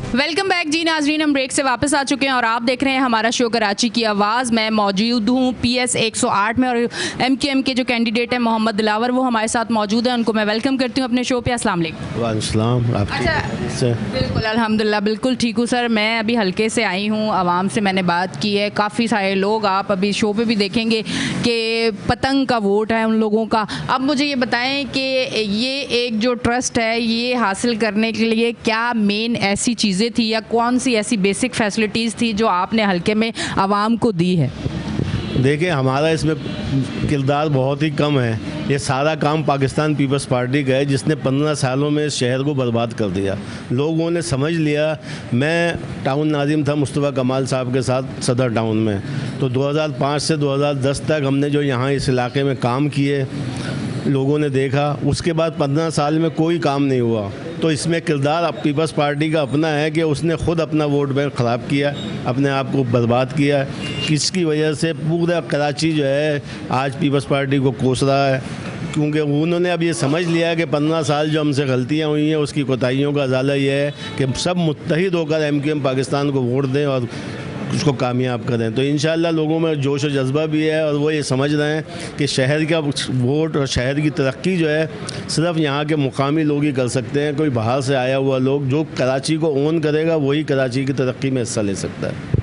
वेलकम बैक जी नाजरीन, हम ब्रेक से वापस आ चुके हैं और आप देख रहे हैं हमारा शो कराची की आवाज़। मैं मौजूद हूँ PS 108 में और MQM के जो कैंडिडेट हैं मोहम्मद दिलावर, वो हमारे साथ मौजूद हैं। उनको मैं वेलकम करती हूँ अपने शो पे। अस्सलाम वालेकुम। वालेकुम। अच्छा, बिल्कुल अल्हम्दुलिल्लाह बिल्कुल ठीक हूँ सर। मैं अभी हल्के से आई हूँ, आवाम से मैंने बात की है, काफ़ी सारे लोग, आप अभी शो पे भी देखेंगे कि पतंग का वोट है उन लोगों का। अब मुझे ये बताएं कि ये एक जो ट्रस्ट है, ये हासिल करने के लिए क्या मेन ऐसी चीज़ें थी या कौन सी ऐसी बेसिक फैसिलिटीज़ थी जो आपने हल्के में आवाम को दी है? देखिए, हमारा इसमें किरदार बहुत ही कम है। ये सारा काम पाकिस्तान पीपल्स पार्टी का है, जिसने 15 सालों में इस शहर को बर्बाद कर दिया। लोगों ने समझ लिया। मैं टाउन नाजिम था मुस्तफ़ा कमाल साहब के साथ सदर टाउन में, तो 2005 से 2010 तक हमने जो यहाँ इस इलाके में काम किए, लोगों ने देखा। उसके बाद 15 साल में कोई काम नहीं हुआ। तो इसमें किरदार पीपल्स पार्टी का अपना है कि उसने ख़ुद अपना वोट बैंक ख़राब किया, अपने आप को बर्बाद किया, किसकी वजह से पूरा कराची जो है आज पीपल्स पार्टी को कोस रहा है। क्योंकि उन्होंने अब ये समझ लिया कि 15 साल जो हमसे गलतियाँ हुई हैं उसकी कोताहियों का अजाला ये है कि सब मुत्तहिद होकर MQM पाकिस्तान को वोट दें और उसको कामयाब करें। तो इंशाअल्लाह लोगों में जोश और जज्बा भी है और वो ये समझ रहे हैं कि शहर का वोट और शहर की तरक्की जो है सिर्फ यहाँ के मुकामी लोग ही कर सकते हैं। कोई बाहर से आया हुआ लोग जो कराची को ओन करेगा वही कराची की तरक्की में हिस्सा ले सकता है।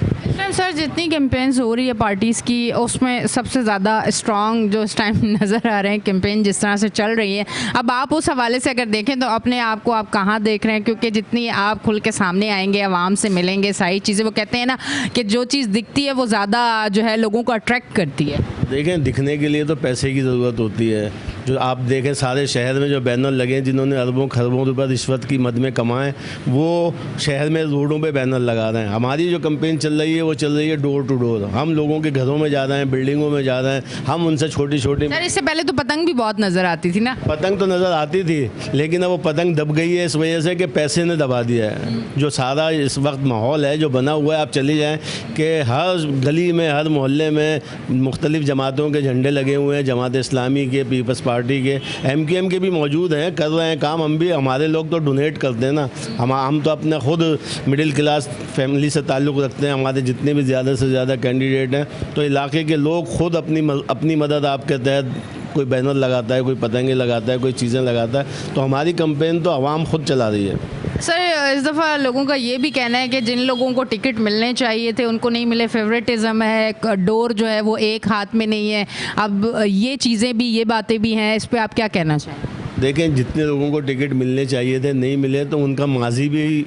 सर, जितनी कैंपेन्स हो रही है पार्टीज़ की, उसमें सबसे ज़्यादा स्ट्रॉन्ग जो इस टाइम नज़र आ रहे हैं कैंपेन जिस तरह से चल रही है, अब आप उस हवाले से अगर देखें तो अपने आप को आप कहाँ देख रहे हैं? क्योंकि जितनी आप खुल के सामने आएंगे, आवाम से मिलेंगे, सारी चीज़ें, वो कहते हैं ना कि जो चीज़ दिखती है वो ज़्यादा जो है लोगों को अट्रैक्ट करती है। देखें, दिखने के लिए तो पैसे की ज़रूरत होती है। जो आप देखें सारे शहर में जो बैनर लगे हैं, जिन्होंने अरबों खरबों रुपये रिश्वत की मद में कमाए, वो शहर में रोडों पे बैनर लगा रहे हैं। हमारी जो कैंपेन चल रही है वो चल रही है डोर टू डोर। हम लोगों के घरों में जा रहे हैं, बिल्डिंगों में जा रहे हैं, हम उनसे छोटी छोटी। सर, इससे पहले तो पतंग भी बहुत नज़र आती थी ना? पतंग तो नज़र आती थी, लेकिन अब वो पतंग दब गई है इस वजह से कि पैसे ने दबा दिया है। जो सारा इस वक्त माहौल है जो बना हुआ है, आप चली जाएँ कि हर गली में, हर मोहल्ले में मुख्तलिफ जमातों के झंडे लगे हुए हैं, जमात इस्लामी के, पीपल्स पार्टी के, MQM के भी मौजूद हैं, कर रहे हैं काम। हम भी, हमारे लोग तो डोनेट करते हैं ना। हम तो अपने खुद मिडिल क्लास फैमिली से ताल्लुक़ रखते हैं। हमारे जितने भी ज़्यादा से ज़्यादा कैंडिडेट हैं, तो इलाके के लोग खुद अपनी मदद आपके तहत, कोई बैनर लगाता है, कोई पतंगे लगाता है, कोई चीज़ें लगाता है। तो हमारी कैंपेन तो आवाम खुद चला रही है। सर, इस दफ़ा लोगों का ये भी कहना है कि जिन लोगों को टिकट मिलने चाहिए थे उनको नहीं मिले, फेवरेटिज़म है, डोर जो है वो एक हाथ में नहीं है। अब ये चीज़ें भी, ये बातें भी हैं, इस पर आप क्या कहना चाहें? देखें, जितने लोगों को टिकट मिलने चाहिए थे नहीं मिले, तो उनका माजी भी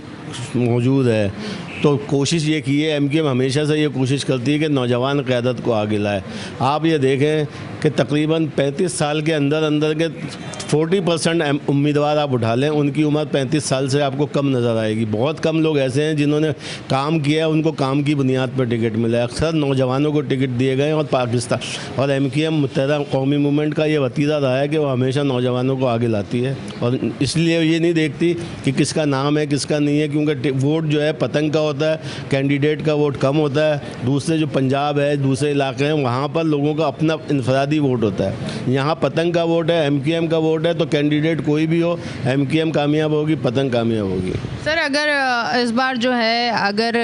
मौजूद है। तो कोशिश ये की है, MQM हमेशा से ये कोशिश करती है कि नौजवान क़यादत को आगे लाए। आप ये देखें कि तकरीबन 35 साल के अंदर अंदर के 40% उम्मीदवार आप उठा लें, उनकी उम्र 35 साल से आपको कम नज़र आएगी। बहुत कम लोग ऐसे हैं जिन्होंने काम किया है, उनको काम की बुनियाद पर टिकट मिला है। अक्सर नौजवानों को टिकट दिए गए और पाकिस्तान और MQM मुत्तहदा कौमी मूवमेंट का ये वतीरा रहा है कि वो हमेशा नौजवानों को आगे लाती है और इसलिए ये नहीं देखती कि किसका नाम है किसका नहीं है, क्योंकि वोट जो है पतंग का होता है, कैंडिडेट का वोट कम होता है। दूसरे जो पंजाब है, दूसरे इलाके हैं, वहाँ पर लोगों का अपना इनफरादी वोट होता है। यहाँ पतंग का वोट है, MQM का वोट है, तो कैंडिडेट कोई भी हो, MQM कामयाब होगी, पतंग कामयाब होगी। सर, अगर इस बार जो है, अगर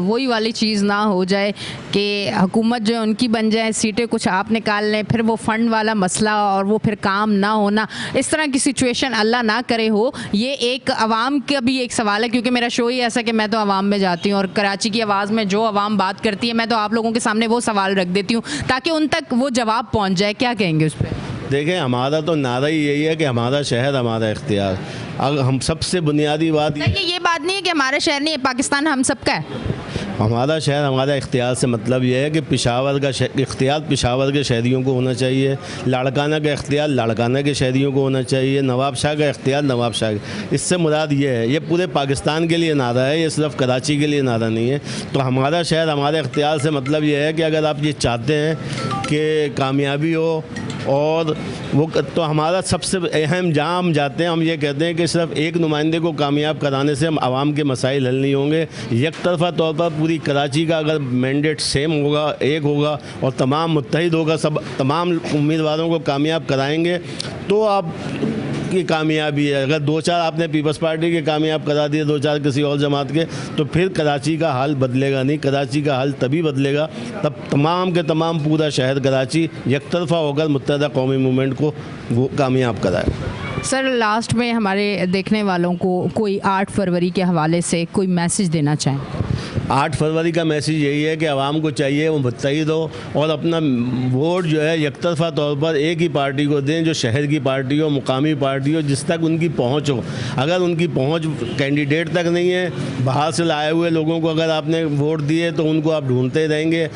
वही वाली चीज़ ना हो जाए कि हुकूमत जो है उनकी बन जाए, सीटें कुछ आप निकाल लें, फिर वो फ़ंड वाला मसला और वो फिर काम ना होना, इस तरह की सिचुएशन अल्लाह ना करे हो, ये एक आवाम का भी एक सवाल है। क्योंकि मेरा शो ही ऐसा कि मैं तो आवाम में जाती हूँ और कराची की आवाज़ में जो आवाम बात करती है, मैं तो आप लोगों के सामने वो सवाल रख देती हूँ ताकि उन तक वो जवाब पहुँच जाए। क्या कहेंगे उस पर? देखें, हमारा तो नारा ही यही है कि हमारा शहर हमारा इख्तियार। अगर हम सबसे बुनियादी बात ये बात नहीं है कि हमारा शहर नहीं है, पाकिस्तान हम सबका है। हमारा शहर हमारा इख्तियार से मतलब यह है कि पेशावर का इख्तियार पेशावर के शहरियों को होना चाहिए, लाड़काना का इख्तियार लाड़काना के शहरियों को होना चाहिए, नवाब शाह का इख्तियार नवाब शाह। इससे मुराद ये है, ये पूरे पाकिस्तान के लिए नारा है, ये सिर्फ कराची के लिए नारा नहीं है। तो हमारा शहर हमारे इख्तियार से मतलब ये है कि अगर आप ये चाहते हैं कि कामयाबी हो और वो, तो हमारा सबसे अहम जहाँ हम जाते हैं, हम ये कहते हैं कि सिर्फ एक नुमाइंदे को कामयाब कराने से हम आवाम के मसाइल हल नहीं होंगे। एक तरफा तौर पर पूरी कराची का अगर मैंडेट सेम होगा, एक होगा और तमाम मुत्तहिद होगा, सब तमाम उम्मीदवारों को कामयाब कराएंगे, तो आप की कामयाबी है। अगर 2-4 आपने पीपल्स पार्टी के कामयाब करा दिए, 2-4 किसी और जमात के, तो फिर कराची का हाल बदलेगा नहीं। कराची का हाल तभी बदलेगा तब तमाम के तमाम पूरा शहर कराची यकतरफा होकर मुत्तहदा कौमी मूवमेंट को वो कामयाब कराए। सर लास्ट में हमारे देखने वालों को कोई 8 फरवरी के हवाले से कोई मैसेज देना चाहें? 8 फरवरी का मैसेज यही है कि आवाम को चाहिए वो मुत्तहिद हो और अपना वोट जो है यकतरफा तौर पर एक ही पार्टी को दें, जो शहर की पार्टी हो, मुकामी पार्टी हो, जिस तक उनकी पहुंच हो। अगर उनकी पहुंच कैंडिडेट तक नहीं है, बाहर से लाए हुए लोगों को अगर आपने वोट दिए तो उनको आप ढूंढते रहेंगे।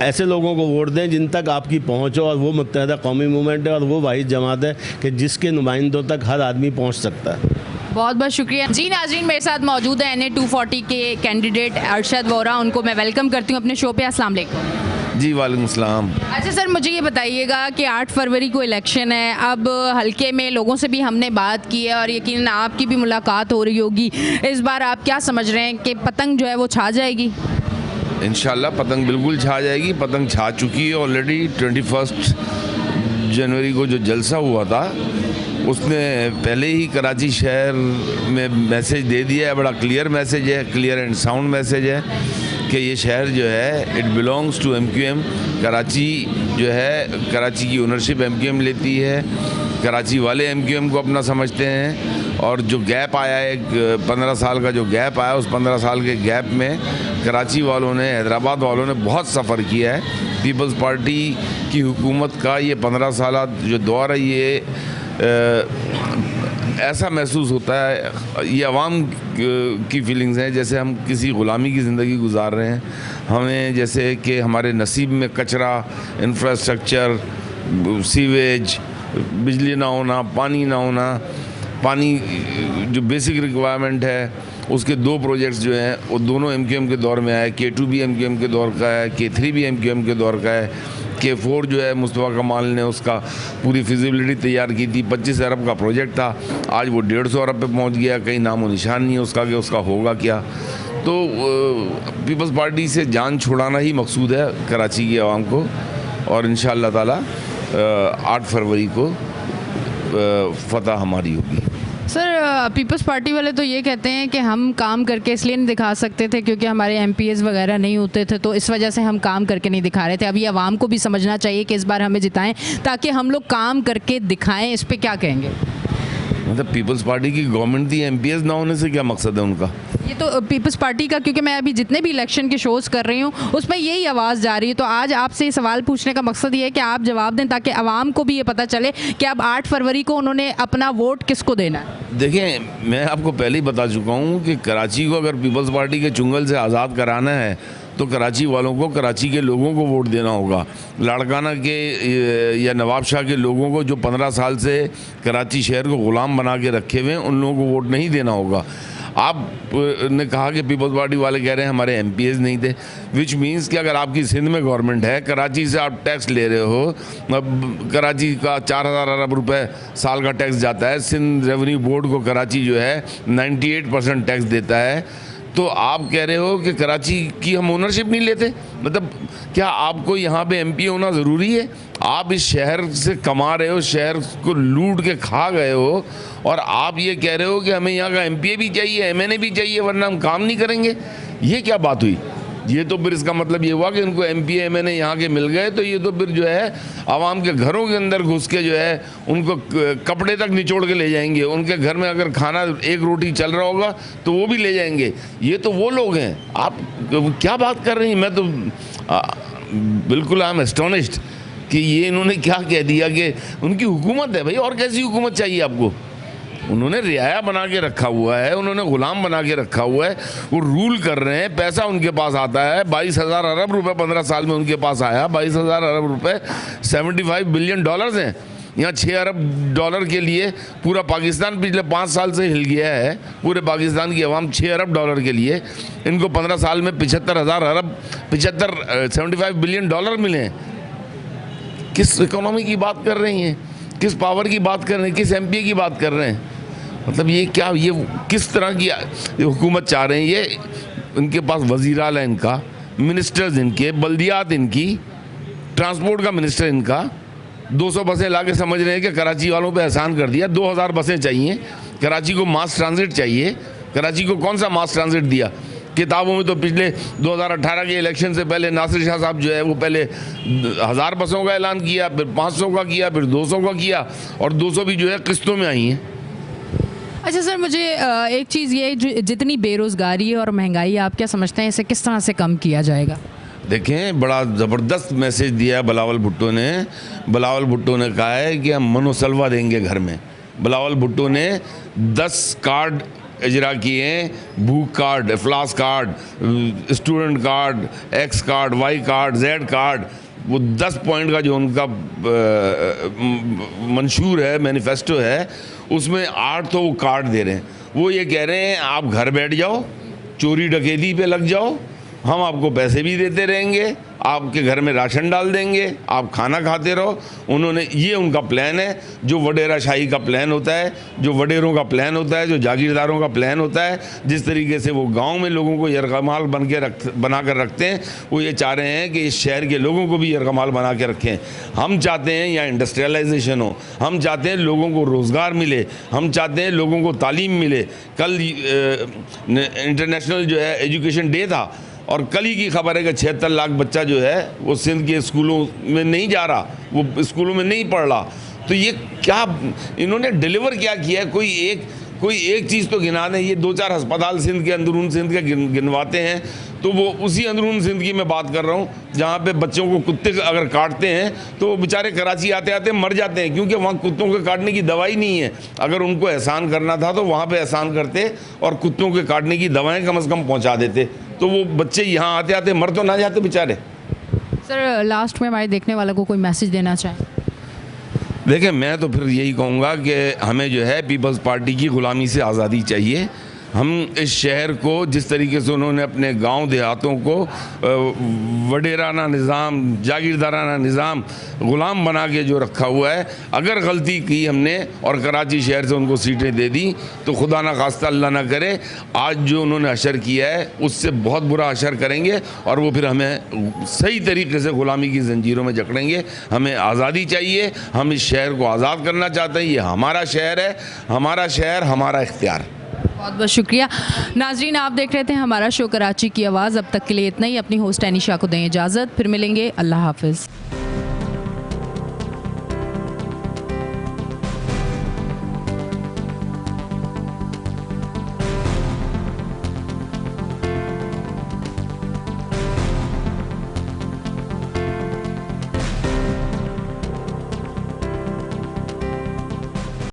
ऐसे लोगों को वोट दें जिन तक आपकी पहुँच हो, और वो मुत्तहदा कौमी मूवमेंट है और वो वाहिद जमात है कि जिसके नुमाइंदों तक हर आदमी पहुँच सकता है। बहुत बहुत शुक्रिया जी। नाज़रीन, मेरे साथ मौजूद है NA 240 के कैंडिडेट अरशद वोरा, उनको मैं वेलकम करती हूँ अपने शो पे। अस्सलाम वालेकुम। जी वालेकुम सलाम। अच्छा सर, मुझे ये बताइएगा कि 8 फरवरी को इलेक्शन है। अब हल्के में लोगों से भी हमने बात की है और यकीनन आपकी भी मुलाकात हो रही होगी। इस बार आप क्या समझ रहे हैं कि पतंग जो है वो छा जाएगी? इंशाल्लाह पतंग बिल्कुल छा जाएगी। पतंग छा चुकी है ऑलरेडी। 21 जनवरी को जो जलसा हुआ था उसने पहले ही कराची शहर में मैसेज दे दिया है। बड़ा क्लियर मैसेज है, क्लियर एंड साउंड मैसेज है कि ये शहर जो है it belongs to MQM। Karachi जो है, कराची की ओनरशिप MQM लेती है। कराची वाले MQM को अपना समझते हैं। और जो गैप आया है, 15 साल का जो गैप आया, उस 15 साल के गैप में कराची वालों ने, हैदराबाद वालों ने बहुत सफ़र किया है। पीपल्स पार्टी की हुकूमत का ये 15 साल जो दौर है, ये ऐसा महसूस होता है, ये आवाम की फीलिंग्स हैं जैसे हम किसी ग़ुलामी की ज़िंदगी गुजार रहे हैं। हमें जैसे कि हमारे नसीब में कचरा, इंफ्रास्ट्रक्चर, सीवेज, बिजली ना होना, पानी ना होना, पानी जो बेसिक रिक्वायरमेंट है, उसके 2 प्रोजेक्ट्स जो हैं वो दोनों MQM के दौर में आए। K2 भी MQM के दौर का है, K3 भी MQM के दौर का है। K4 जो है मुस्तफ़ा कमाल ने उसका पूरी फिजिबिलिटी तैयार की थी। 25 अरब का प्रोजेक्ट था, आज वो 150 अरब पे पहुंच गया। कहीं नामो निशान नहीं है उसका कि उसका होगा क्या। तो पीपल्स पार्टी से जान छुड़ाना ही मकसूद है कराची की आवाम को, और इंशाअल्लाह ताला 8 फरवरी को फतह हमारी होगी। सर पीपल्स पार्टी वाले तो ये कहते हैं कि हम काम करके इसलिए नहीं दिखा सकते थे क्योंकि हमारे MPs वगैरह नहीं होते थे, तो इस वजह से हम काम करके नहीं दिखा रहे थे। अभी आवाम को भी समझना चाहिए कि इस बार हमें जिताएं ताकि हम लोग काम करके दिखाएं। इस पे क्या कहेंगे? मतलब पीपल्स पार्टी की गवर्नमेंट थी, MPs ना होने से क्या मकसद है उनका? ये तो पीपल्स पार्टी का, क्योंकि मैं अभी जितने भी इलेक्शन के शोज़ कर रही हूँ उसमें यही आवाज़ जा रही है। तो आज आपसे ये सवाल पूछने का मकसद ये है कि आप जवाब दें ताकि आवाम को भी ये पता चले कि अब 8 फरवरी को उन्होंने अपना वोट किसको देना है। देखिए, मैं आपको पहले ही बता चुका हूँ कि कराची को अगर पीपल्स पार्टी के चुंगल से आज़ाद कराना है तो कराची वालों को, कराची के लोगों को वोट देना होगा। लाड़काना के या नवाब शाह के लोगों को जो 15 साल से कराची शहर को ग़ुलाम बना के रखे हुए हैं, उन लोगों को वोट नहीं देना होगा। आप ने कहा कि पीपल्स पार्टी वाले कह रहे हैं हमारे MPs नहीं थे, विच मीन्स कि अगर आपकी सिंध में गवर्नमेंट है, कराची से आप टैक्स ले रहे हो, अब कराची का 4000 अरब रुपए साल का टैक्स जाता है। सिंध रेवेन्यू बोर्ड को कराची जो है 98% टैक्स देता है। तो आप कह रहे हो कि कराची की हम ओनरशिप नहीं लेते? मतलब क्या आपको यहाँ पे MP होना ज़रूरी है? आप इस शहर से कमा रहे हो, शहर को लूट के खा गए हो, और आप ये कह रहे हो कि हमें यहाँ का MPA भी चाहिए, MNA भी चाहिए, वरना हम काम नहीं करेंगे। ये क्या बात हुई? ये तो फिर इसका मतलब ये हुआ कि इनको MPA MNA यहाँ के मिल गए, तो ये तो फिर जो है आवाम के घरों के अंदर घुस के जो है उनको कपड़े तक निचोड़ के ले जाएंगे। उनके घर में अगर खाना 1 रोटी चल रहा होगा तो वो भी ले जाएंगे। ये तो वो लोग हैं। आप क्या बात कर रही हैं? मैं तो बिल्कुल आई एम एस्टोनिश्ड कि ये इन्होंने क्या कह दिया कि उनकी हुकूमत है। भाई और कैसी हुकूमत चाहिए आपको? उन्होंने रियाया बना के रखा हुआ है, उन्होंने गुलाम बना के रखा हुआ है, वो रूल कर रहे हैं। पैसा उनके पास आता है, 22,000 अरब रुपए 15 साल में उनके पास आया। 22,000 अरब रुपए, $75 बिलियन हैं। यहाँ 6 अरब डॉलर के लिए पूरा पाकिस्तान पिछले 5 साल से हिल गया है। पूरे पाकिस्तान की आवाम 6 अरब डॉलर के लिए, इनको 15 साल में 75 बिलियन डॉलर मिले हैं। किस इकोनॉमी की बात कर रही हैं? किस पावर की बात कर रहे हैं? किस MPA की बात कर रहे हैं? मतलब ये क्या, ये किस तरह की हुकूमत चाह रहे हैं? ये इनके पास वज़ीर-ए-आला है, इनका मिनिस्टर्स इनके, बल्दियात इनकी, ट्रांसपोर्ट का मिनिस्टर इनका, 200 बसें ला के समझ रहे हैं कि कराची वालों पे एहसान कर दिया। 2000 बसें चाहिए। कराची को मास ट्रांजिट चाहिए। कराची को कौन सा मास ट्रांजिट दिया? किताबों में तो पिछले 2018 के इलेक्शन से पहले नासिर शाह साहब जो है वो पहले 1000 बसों का ऐलान किया, फिर 500 का किया, फिर 200 का किया, और 200 भी जो है किस्तों में आई हैं। अच्छा सर, मुझे एक चीज़ ये, जितनी बेरोज़गारी है और महंगाई है, आप क्या समझते हैं इसे किस तरह से कम किया जाएगा? देखें, बड़ा ज़बरदस्त मैसेज दिया है बिलावल भुट्टो ने। बिलावल भुट्टो ने कहा है कि हम मनोसलवा देंगे घर में। बिलावल भुट्टो ने 10 कार्ड इजरा किए हैं, भूख कार्ड, इफ्लास card, student card, X card, Y card, Z card. वो 10 पॉइंट का जो उनका मंशूर है, मैनिफेस्टो है, उसमें 8 तो वो कार्ड दे रहे हैं। वो ये कह रहे हैं आप घर बैठ जाओ, चोरी डकैती पे लग जाओ, हम आपको पैसे भी देते रहेंगे, आपके घर में राशन डाल देंगे, आप खाना खाते रहो। उन्होंने, ये उनका प्लान है, जो वडेरा शाही का प्लान होता है, जो वडेरों का प्लान होता है, जो जागीरदारों का प्लान होता है। जिस तरीके से वो गांव में लोगों को यरगमाल बना कर रखते हैं, वो ये चाह रहे हैं कि इस शहर के लोगों को भी यरगमाल बना के रखें। हम चाहते हैं यहाँ इंडस्ट्रियलाइजेशन हो, हम चाहते हैं लोगों को रोज़गार मिले, हम चाहते हैं लोगों को तालीम मिले। कल इंटरनेशनल जो है एजुकेशन डे था, और कल ही की खबर है कि 76 लाख बच्चा जो है वो सिंध के स्कूलों में नहीं जा रहा, वो स्कूलों में नहीं पढ़ रहा। तो ये क्या इन्होंने डिलीवर क्या किया है? कोई एक चीज़ तो गिना दें। ये 2-4 अस्पताल सिंध के, अंदरून सिंध के गिनवाते हैं, तो वो उसी अंदरून सिंध की मैं बात कर रहा हूँ जहाँ पे बच्चों को कुत्ते अगर काटते हैं तो वो बेचारे कराची आते आते मर जाते हैं, क्योंकि वहाँ कुत्तों के काटने की दवाई नहीं है। अगर उनको एहसान करना था तो वहाँ पे एहसान करते और कुत्तों के काटने की दवाएं कम से कम पहुँचा देते, तो वो बच्चे यहाँ आते आते मर तो ना जाते बेचारे। सर, लास्ट में हमारे देखने वालों को कोई मैसेज देना चाहें? देखिए, मैं तो फिर यही कहूँगा कि हमें जो है पीपल्स पार्टी की ग़ुलामी से आज़ादी चाहिए। हम इस शहर को जिस तरीके से उन्होंने अपने गांव देहातों को वडेराना निज़ाम, जागीरदाराना निज़ाम, ग़ुलाम बना के जो रखा हुआ है, अगर गलती की हमने और कराची शहर से उनको सीटें दे दी तो खुदा ना खास्ता अल्लाह ना करे, आज जो उन्होंने अशर किया है उससे बहुत बुरा अशर करेंगे और वो फिर हमें सही तरीके से ग़ुलामी की ज़ंजीरों में जकड़ेंगे। हमें आज़ादी चाहिए, हम इस शहर को आज़ाद करना चाहते हैं। ये हमारा शहर है, हमारा शहर, हमारा इख्तियार। बहुत बहुत शुक्रिया। नाजरीन, आप देख रहे थे हमारा शो कराची की आवाज़। अब तक के लिए इतना ही। अपनी होस्ट एनिशा को दें इजाज़त, फिर मिलेंगे। अल्लाह हाफिज़।